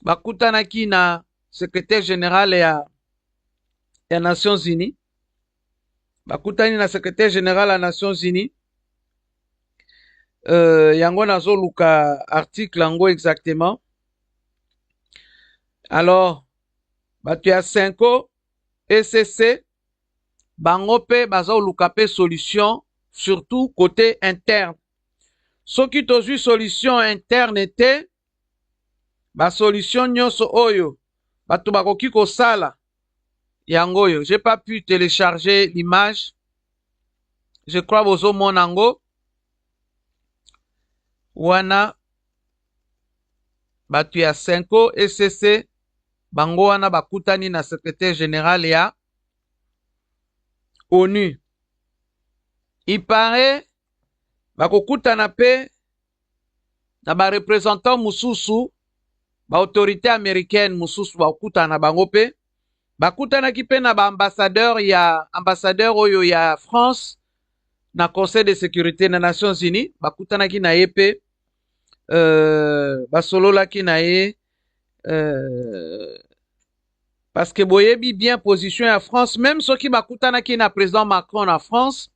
bakutanaki na secrétaire général ya Nations Unies, bakutani na secrétaire général ya Nations Unies. Yango nazoluka article yango exactement. Alors bato ya Senko ECC bango pe bazoluka pe solution, surtout côté interne. Soki tozwi solution interne te, ba solution nyonso oyo bato bakoki kosala yango oyo. J'ai pas pu télécharger l'image, je crois bozomona yango wana bato ya Senko ECC bango wana bakutani na secrétaire général ya ONU. Il paraît bakokutana pe na ba représentant mususu ba autorité américaine mususu bakutana bango pe bakutanaki pe na ba ambassadeur oyo ya France na Conseil de sécurité na Nations Unies, bakutanaki na ye pe basololaki na ye parce que boyebi bien position ya France, même soki bakutanaki na président Macron na France,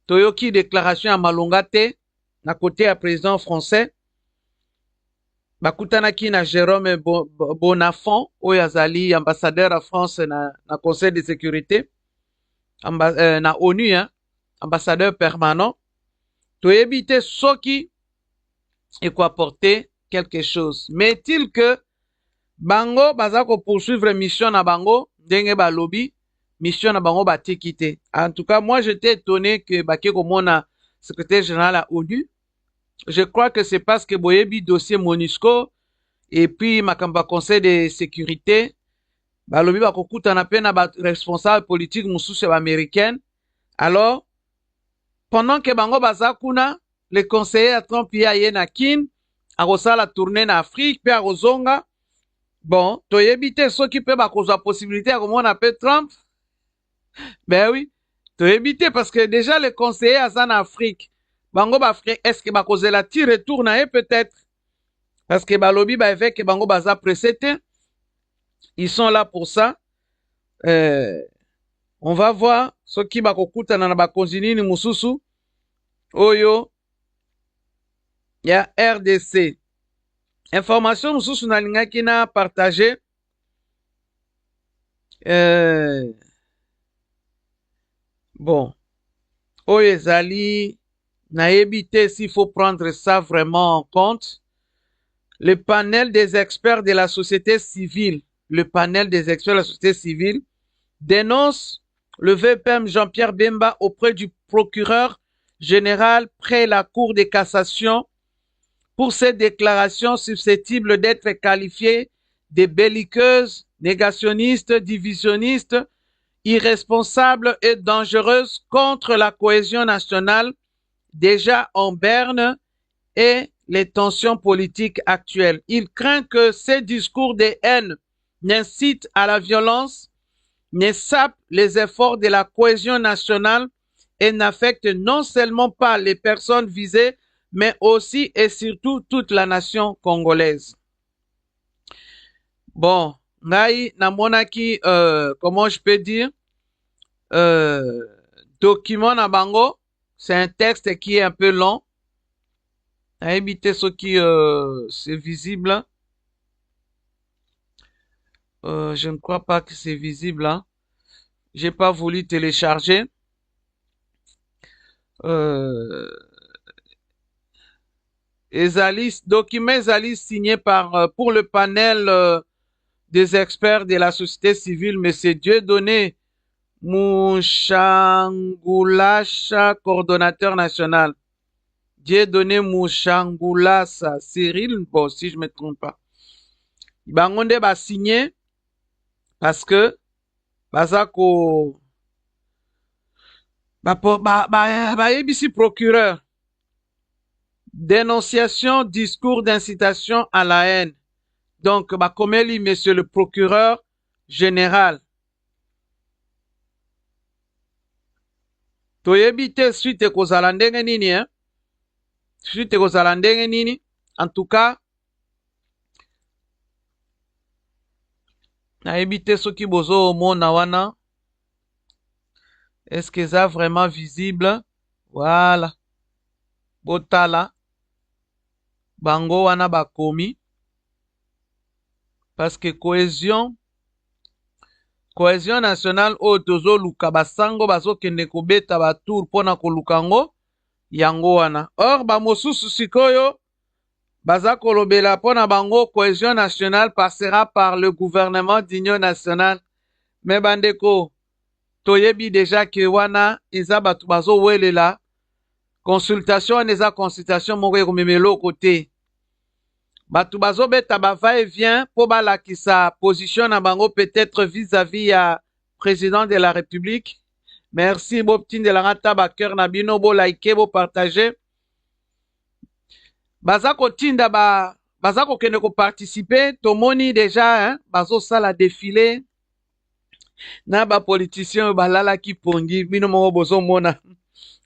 toyoki déclaration ya malonga te na côté ya président français. Bakutanaki na Jérôme Bonafont oyo azali ambassadeur ya France na Conseil de sécurité na ONU, hein, ambassadeur permanent. Toyebi te soki eko apporter quelque chose. Mais est-il que bango baza ko poursuivre mission na bango ndenge balobi mission na bango batiki te. En tout cas, moi j'étais étonné que bake komona secrétaire général à ONU. Je crois que c'est parce que boyebi dossier MONUSCO et puis makamba conseil de sécurité balobi bakokutana pe na ba responsable politique mususu américaine. Alors pendant que bango baza kuna, le conseiller à Trump ya ye na kin akosala tourner na Afrique pe akozonga. Bon, toyebi te soki pe bakozwa possibilité ya komona pe Trump. Ben oui, toyebi te parce que déjà le conseiller aza na Afrique. Bango ba Afrique, est-ce que bakozela ti retour na ye peut-être? Parce que balobi ba évêque bango baza pressé te. Ils sont là pour ça. On va voir soki bakokutana na bakonzi nini mususu oyo ya RDC. Information mususu nalingaki na partager. Bon, oyo ezali nayebi te s'il faut prendre ça vraiment en compte. Le panel des experts de la société civile, dénonce le VPM Jean-Pierre Bemba auprès du procureur général près la Cour de cassation pour ces déclarations susceptibles d'être qualifiées de belliqueuses, négationnistes, divisionnistes, irresponsables et dangereuses contre la cohésion nationale déjà en berne et les tensions politiques actuelles. Il craint que ces discours de haine n'incitent à la violence, ne sapent les efforts de la cohésion nationale et n'affectent non seulement pas les personnes visées, mais aussi et surtout toute la nation congolaise. Bon, ngai namonaki, comment je peux dire, document na bango, c'est un texte qui est un peu long. Éviter ce qui c'est visible. Je ne crois pas que c'est visible. Hein. J'ai pas voulu télécharger. Document ezali signé par pour le panel des experts de la société civile, Monsieur Dieudonné Mouchangoulacha, coordonnateur national. Dieudonné Mouchangoulasa, Cyril, bon, si je me trompe pas. Bangonde ba signé parce que bazako ba yebisi procureur Dénonciation, discours d'incitation à la haine. Donc, bakomeli, monsieur le procureur général. Toyebi te suite kozala ndenge nini, hein? Suite kozala ndenge nini? En tout cas, nayebi te soki bozo mona wana. Est-ce que ça vraiment visible? Voilà. Botala. Bango wana bakomi. Parce que cohésion nationale oyo tozoluka basango bazokende kobeta batour mpona koluka ngo yango wana. Or bamosusu sikoyo baza kolobela mpona bango cohésion nationale passera par le gouvernement d'union nationale. Me bandeko toyebi déjà ke wana eza bato bazowelela consultation wana eza consultation moko ekomemela oko te. Bato bazobeta va et vient po balakisa position na bango peut-être vis-à-vis ya président de la République. Merci bobtindelanga ta bakeur na bino bo like bo partager. Baza kotinda baza kokende ko participer tomoni déjà hein bazosala défilé na ba politicien balala ki pongi bino moko bozomona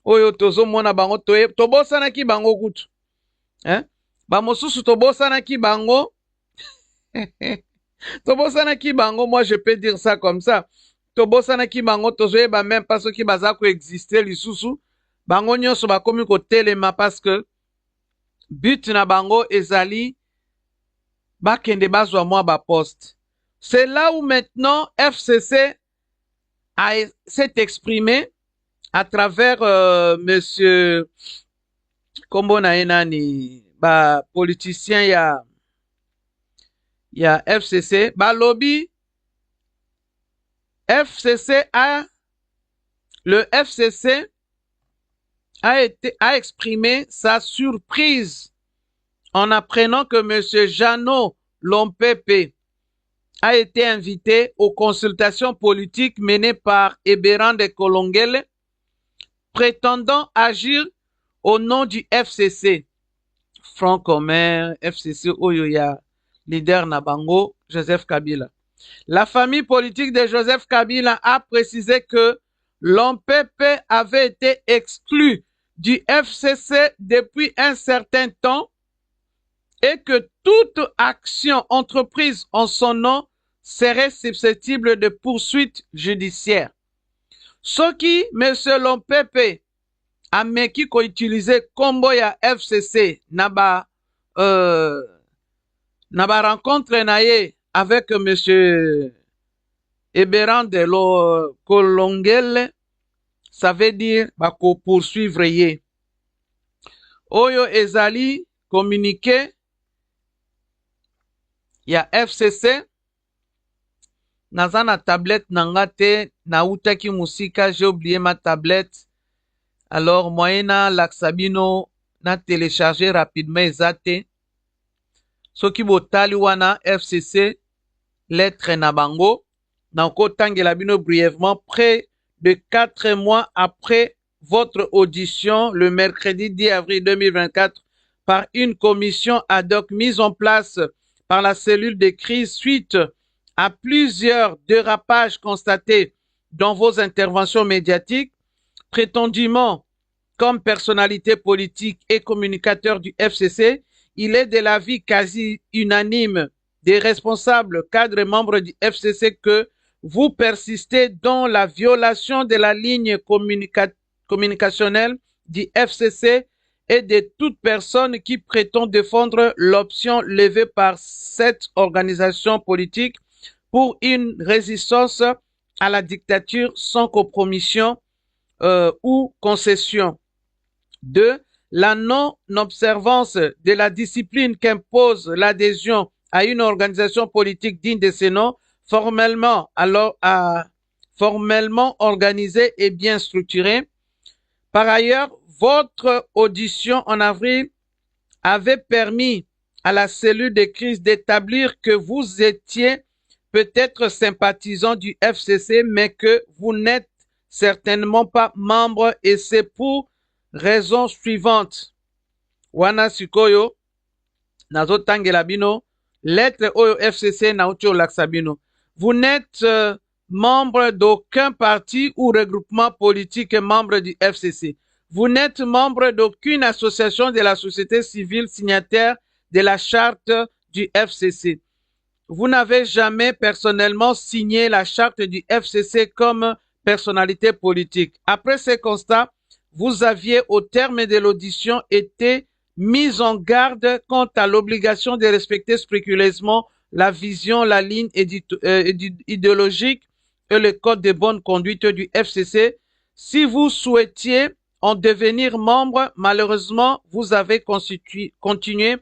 oyo tozomona bango tobosanaki bango kutu hein bamosusu tobosanaki bango tobosanaki bango, moi je peux dire ça comme ça. Tobosanaki bango tozoyeba même pas soki baza ko exister lisusu bango nyonso bakomi kotelema parce que but na bango ezali bakende bazwa mwa ba poste. C'est là où maintenant FCC s'est exprimé à travers monsieur kombo na enani ba politicien ya FCC balobi le FCC a exprimé sa surprise en apprenant que monsieur Jeannot Lompepe a été invité aux consultations politiques menées par Ebéran de Kolongele, prétendant agir au nom du FCC. Front commun, FCC Oyoya, leader Nabango, Joseph Kabila. La famille politique de Joseph Kabila a précisé que l'OMPP avait été exclu du FCC depuis un certain temps et que toute action entreprise en son nom serait susceptible de poursuites judiciaires. Ce qui, M. Lompepe, a meki ko utiliser combo ya FCC na ba rencontre naye avec M. Ebéran de Kolongele, ça veut dire bako poursuivre ye. Oyo ezali communiqué ya FCC naza na tablette nanga te na utaki musika, j'ai oublié ma tablette. Alors moyena laksabino na télécharger rapidement ezate. Soki botali wana FCC lettre na bango na kotangela bino brièvement près de 4 mois après votre audition le mercredi 10 avril 2024 par une commission ad hoc mise en place par la cellule de crise suite à plusieurs dérapages constatés dans vos interventions médiatiques, prétendument comme personnalité politique et communicateur du FCC, il est de l'avis quasi unanime des responsables cadres et membres du FCC que vous persistez dans la violation de la ligne communicationnelle du FCC et de toute personne qui prétend défendre l'option levée par cette organisation politique pour une résistance à la dictature sans compromission ou concession. 2. La non-observance de la discipline qu'impose l'adhésion à une organisation politique digne de ce nom, formellement organisée et bien structurée. Par ailleurs, votre audition en avril avait permis à la cellule de crise d'établir que vous étiez peut-être sympathisant du FCC, mais que vous n'êtes certainement pas membre, et c'est pour raison suivante. wana sikoyo nazotangela bino lettre oyo FCC nauti olakisa bino. Vous n'êtes membre d'aucun parti ou regroupement politique membre du FCC. Vous n'êtes membre d'aucune association de la société civile signataire de la charte du FCC. Vous n'avez jamais personnellement signé la charte du FCC comme personnalité politique. Après ce constat, vous aviez, au terme de l'audition, été mis en garde quant à l'obligation de respecter scrupuleusement la vision, la ligne idéologique et le code de bonne conduite du FCC. Si vous souhaitiez en devenir membre, malheureusement, vous avez continué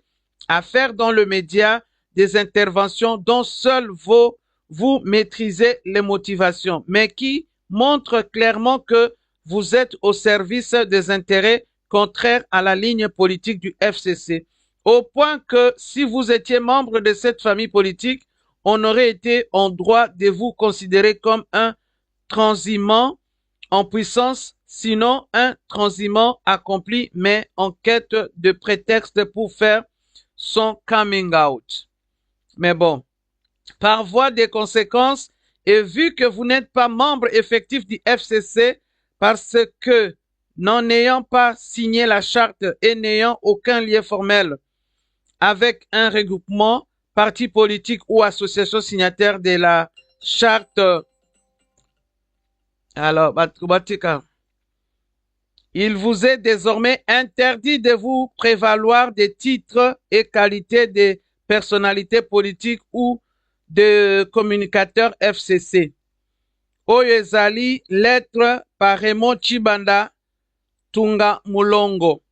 à faire dans le média des interventions dont seuls vous maîtrisez les motivations, mais qui montrent clairement que vous êtes au service des intérêts contraires à la ligne politique du FCC, au point que si vous étiez membre de cette famille politique, on aurait été en droit de vous considérer comme un transhumant en puissance, sinon un transhumant accompli, mais en quête de prétexte pour faire son coming out. Mais bon, par voie des conséquences, et vu que vous n'êtes pas membre effectif du FCC, parce que n'en ayant pas signé la charte et n'ayant aucun lien formel avec un regroupement, parti politique ou association signataire de la charte, alors, il vous est désormais interdit de vous prévaloir des titres et qualités de personnalité politique ou de communicateur FCC. Oyo ezali lettre par Raymond Chibanda Tunga Mulongo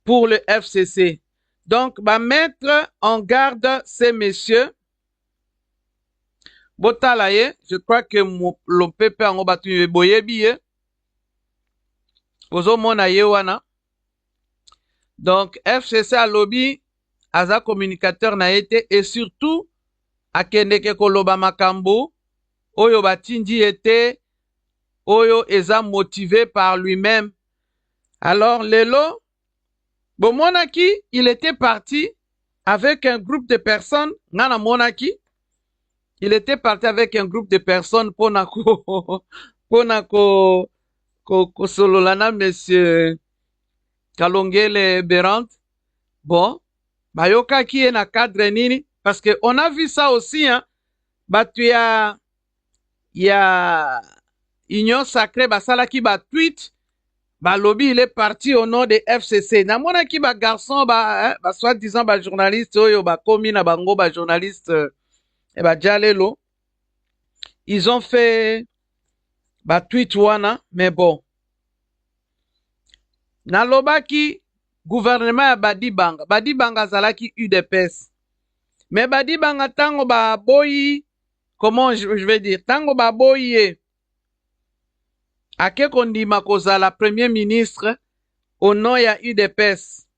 pour le FCC. Donc, mettre en garde ces messieurs. Botalaye, je crois que l'OPP en battu boyebi. Ozo mona yewana. Donc, FCC a lobby, aza communicateur na été, et surtout, akendeke koloba makambo, oyo batindi était, oyo eza motivé par lui-même. Alors, Lelo, bon, Monaki, il était parti avec un groupe de personnes, Nana Monaki, il était parti avec un groupe de personnes pour sololana monsieur Kalongele Berant. Bon, bayoka qui est na cadre nini, parce que on a vu ça aussi, hein, batu ya Union Sacrée, basala ki ba tweet, ba lobby il est parti au nom de FCC. Na mona ki ba garçon, ba soi-disant ba journaliste, oyo ba komi na bango ba journaliste, et ba jalelo. Ils ont fait ba tweet wana, mais bon. Na lobaki, gouvernement ya Badibanga. Badibanga zalaki UDPS. Mais Badibanga tango ba boyi, comment je vais dire, tango ba boyi ake kondima kozala premier ministre au nom ya UDPS.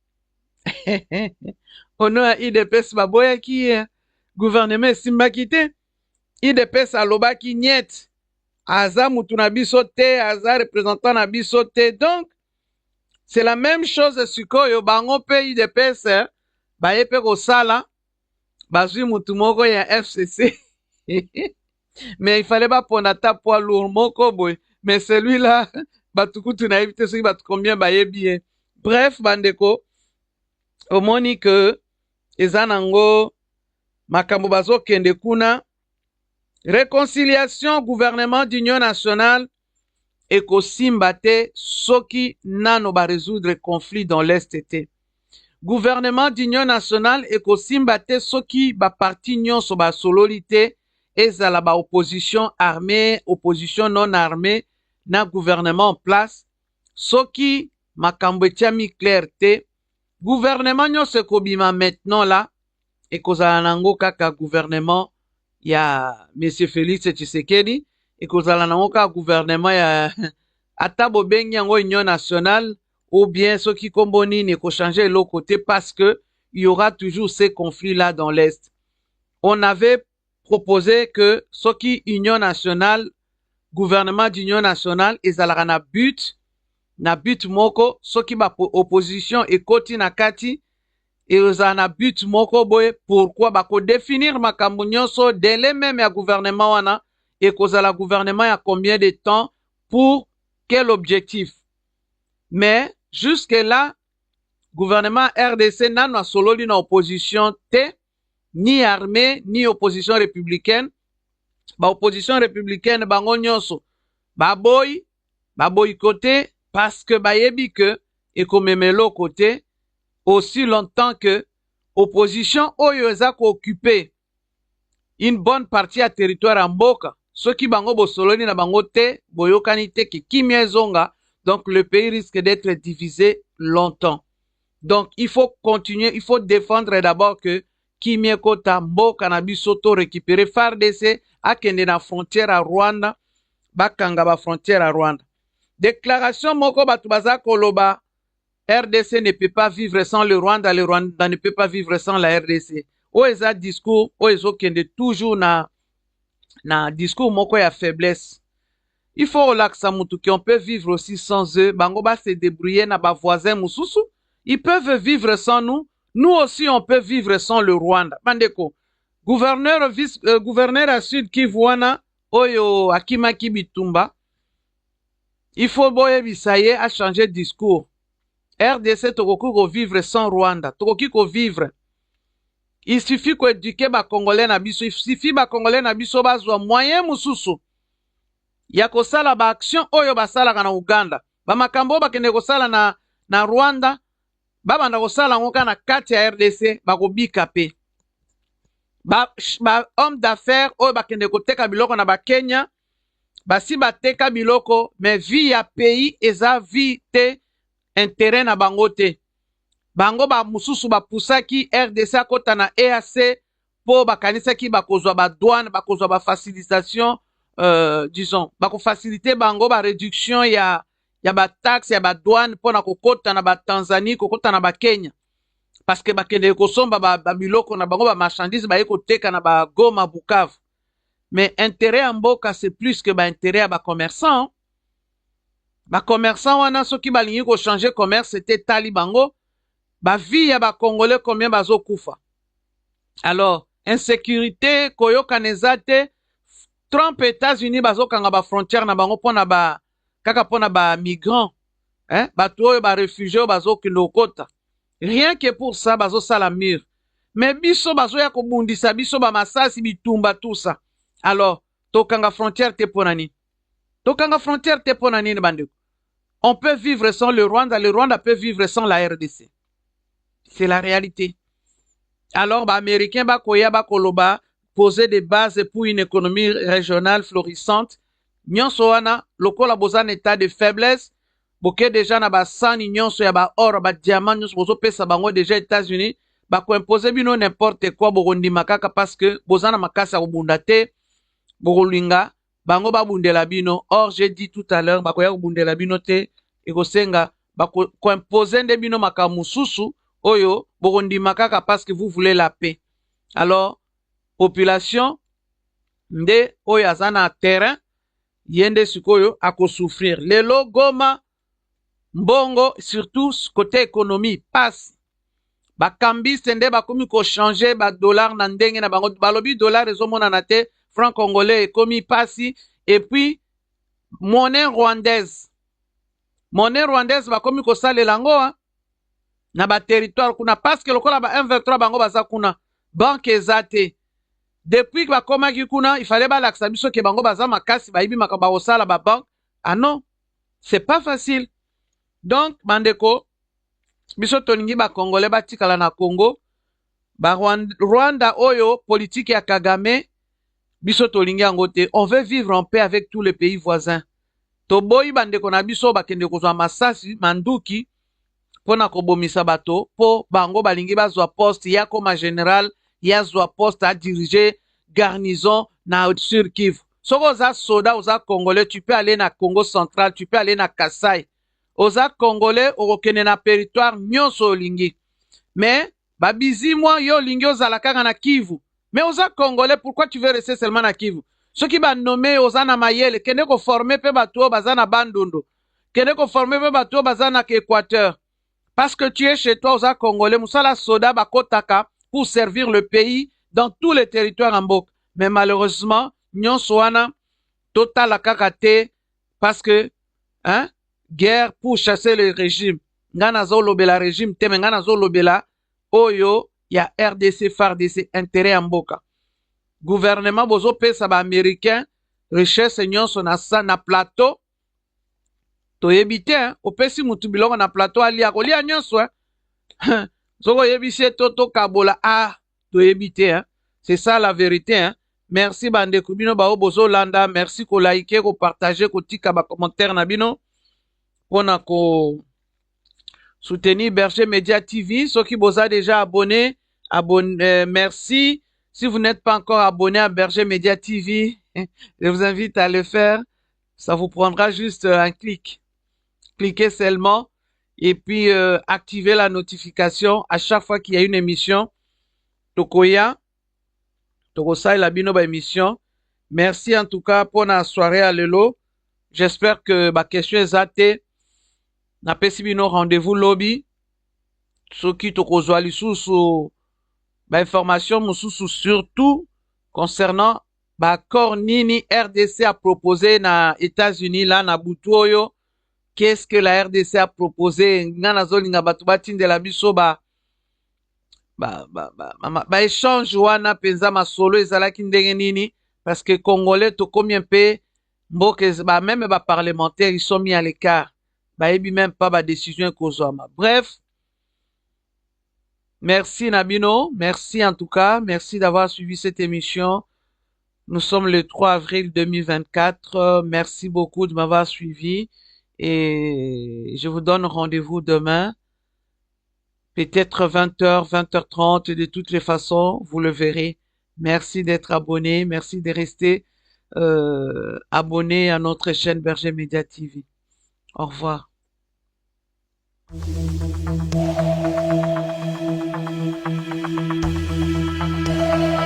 Au nom ya UDPS ba boya ki gouvernement simbaki te. UDPS alobaki niet. Aza mutu na biso te, aza représentant na biso te. Donc, c'est la même chose sikoyo bango pe UDPS baye pe kosala bazwi mutu moko ya FCC. Mais il fallait pas prendre ta poids lourd moko boy. Mais celui-là, batukutu na éviter ce qui bat combien baye bien. Bref, bandeko, omoni que ezanango makambo bazo kende kuna réconciliation gouvernement d'union nationale ekosimba te soki nano ba résoudre conflit dans l'est te. Gouvernement d'union nationale ekosimba te soki ba parti nyonso ba sololi te ezala ba opposition armée, opposition non armée na gouvernement en place. Soki makambo etiami clair te, gouvernement nyonso ekobima maintenant là ekozala nango kaka gouvernement ya Monsieur Félix Tshisekedi, ekozala nango kaka gouvernement ya ata bobengi yango union nationale ou bien soki kombo nini ekochanger l'autre côté parce que il y aura toujours ces conflits là dans l'est. On avait proposé que soki union nationale, gouvernement d'union nationale ezalaka na but na but moko soki ba opposition ekoti na kati eza na but moko boye pourquoi bako définir makambo nyonso délai même ya gouvernement wana ekozala gouvernement ya combien de temps pour quel objectif. Mais jusque là gouvernement RDC nano asololi na opposition te, ni armée ni opposition républicaine. Ba opposition républicaine bango nyonso baboy côté parce que bayebi que ekomemelo côté aussi longtemps que opposition oyo eza ko occuper une bonne partie ya territoire ya mboka soki bango bosoloni na bango te boyokani te ki kimia ezonga, donc le pays risque d'être divisé longtemps. Donc il faut continuer, il faut défendre d'abord que kimia kota mboka na biso to récupérer FARDC akende na frontière à Rwanda bakanga ba frontière à Rwanda. Déclaration moko batu baza koloba RDC ne peut pas vivre sans le Rwanda ne peut pas vivre sans la RDC. Oeza discours oezo kende toujours na discours moko ya faiblesse. Il faut relaxer mutu qui on peut vivre aussi sans eux, bango ba se débrouiller na ba voisins mususu. Ils peuvent vivre sans nous. Nous aussi, on peut vivre sans le Rwanda. Bandeko, gouverneur à Sud Kivuana, Oyo Akimaki Bitumba, il faut boye bisaye à changer de discours. RDC tokoki ko vivre sans Rwanda, tokoki ko vivre. Il suffit ko éduquer ba Congolais na biso, il suffit ba Congolais na biso bazwa moyen mususu. Ya kosala ba action oyo basala na Uganda. Ba makambo ba kende kosala na Rwanda. Babanda kosala ngoka na kati ya RDC bakobika pe. Ba homme d'affaires oyo bakende koteka biloko na ba Kenya basi bateka biloko mais vie ya pays eza vie te intérêt na bango te. Bango ba mususu ba pusaki RDC akota na EAC po bakanisaki bakozwa ba douane bakozwa ba facilitation disons bako faciliter bango ba réduction ya ba taxe ya ba douane pona kokota na ba Tanzanie kokota na ba Kenya parce que bakende kosomba ba biloko na bango ba marchandise ba ekoteka na ba Goma Bukavu. Mais intérêt en mboka c'est plus que ba intérêt à ba commerçant. Ba commerçant wana soki balingi ko changer commerce c'était tali bango ba vie ya ba Congolais combien bazo kufa. Alors insécurité koyoka nezate Trump États-Unis bazo kanga ba frontière na bango pona ba kaka pona ba migrants, hein, bato oyo ba réfugiés bazo kinokota. Rien que pour ça bazo sala mur. Mais biso bazo ya kobundisa biso ba masasi bitumba tout ça. Alors, tokanga frontière te ponani. Tokanga frontière te ponani bandeko. On peut vivre sans le Rwanda peut vivre sans la RDC. C'est la réalité. Alors, ba américain ba koya ba koloba poser des bases pour une économie régionale florissante. Nyonso wana lokola bozana état de faiblesse boke déjà na ba sani nyonso ya ba or ba diamant nyonso bozo pesa bango déjà États-Unis ba ko imposer bino n'importe quoi bokondi makaka parce que bozana makasa kobunda te bokolinga bango ba bundela bino. Or j'ai dit tout à l'heure ba ko ya kobundela bino te ekosenga ba ko imposer nde bino makamususu oyo bokondi makaka parce que vous voulez la paix. Alors population nde oyo azana terrain yende sikoyo ako souffrir. Lelo Goma mbongo surtout côté économie passe. Ba kambiste nde bakomi ko changer ba dollar na ndenge na bango balobi dollar ezomona na te franc congolais ekomi pasi et puis monnaie rwandaise bakomi ko salela ngo na ba territoire kuna parce que lokola ba 123 bango baza kuna banque ezate. Depuis que bakomaki kuna, il fallait balakisa biso ke bango baza makasi baibi makaba osala ba banque. Ah non, c'est pas facile. Donc bandeko biso tolingi ba Congolais batikala na Congo, ba Rwanda oyo politique ya Kagame biso tolingi yango te. On veut vivre en paix avec tous les pays voisins. Toboyi bandeko na biso bakende kozwa masasi manduki pona kobomisa bato po bango balingi bazwa poste ya koma général yazwa poste à diriger garnison na sur Kivu. Soko oza soda oza Congolais, tu peux aller na Congo central, tu peux aller na Kasai. Oza Congolais okokende na territoire nyonso olingi. Mais babizi moi yo olingi ozala kaka na Kivu. Mais oza Congolais, pourquoi tu veux rester seulement na Kivu? Ceux qui ba nommé oza na mayele kende ko former pe bato baza na Bandundu. kende ko former pe bato baza na Équateur. Parce que tu es chez toi aux Congolais, Moussala Soda Bakotaka pour servir le pays dans tous les territoires en Bok. Mais malheureusement, Nyon Soana, total la kakate, parce que, hein, guerre pour chasser le régime. Ngana zo lobela régime, teme ngana zo lobela, oyo, ya RDC, FARDC, intérêt en Boka. Gouvernement bozo pesa ba américain, richesse Nyon Sonasa na plateau, toyebi te opesi mutu biloko na plateau alia kolia nyonso soko oyebisi ye tokabola toyebi te c'est ça la vérité merci bandeko bino bao bozolanda merci kolaike kopartage kotika bacommentaire na bino mpona ko soutenir Berger Media TV soki boza déjà abonné merci si vous n'êtes pas encore abonné à Berger Media TV je vous invite à le faire, ça vous prendra juste un clic. Cliquez seulement et puis activez la notification à chaque fois qu'il y a une émission. Tokoya, Tokosai la bino ba émission. Merci en tout cas pour la soirée à Lelo. J'espère que ma question est zate. Na pesi bino rendez-vous lobby. Soki tokozwa lisusu ba information mususu surtout concernant ba accord nini RDC a proposé na États-Unis là na butu oyo. Qu'est-ce que la RDC a proposé? Ngana zolinga batu batindela biso ba échange wana penza masolo ezalaki ndenge nini parce que Congolais to combien pe mboke même ba parlementaires ils sont mis à l'écart. Bayebi même pas ba décision kozwama. Bref, merci Nabino, merci en tout cas, merci d'avoir suivi cette émission. Nous sommes le 3 avril 2024. Merci beaucoup de m'avoir suivi. Et je vous donne rendez-vous demain, peut-être 20h, 20h30, de toutes les façons, vous le verrez. Merci d'être abonné, merci de rester abonné à notre chaîne Berger Media TV. Au revoir.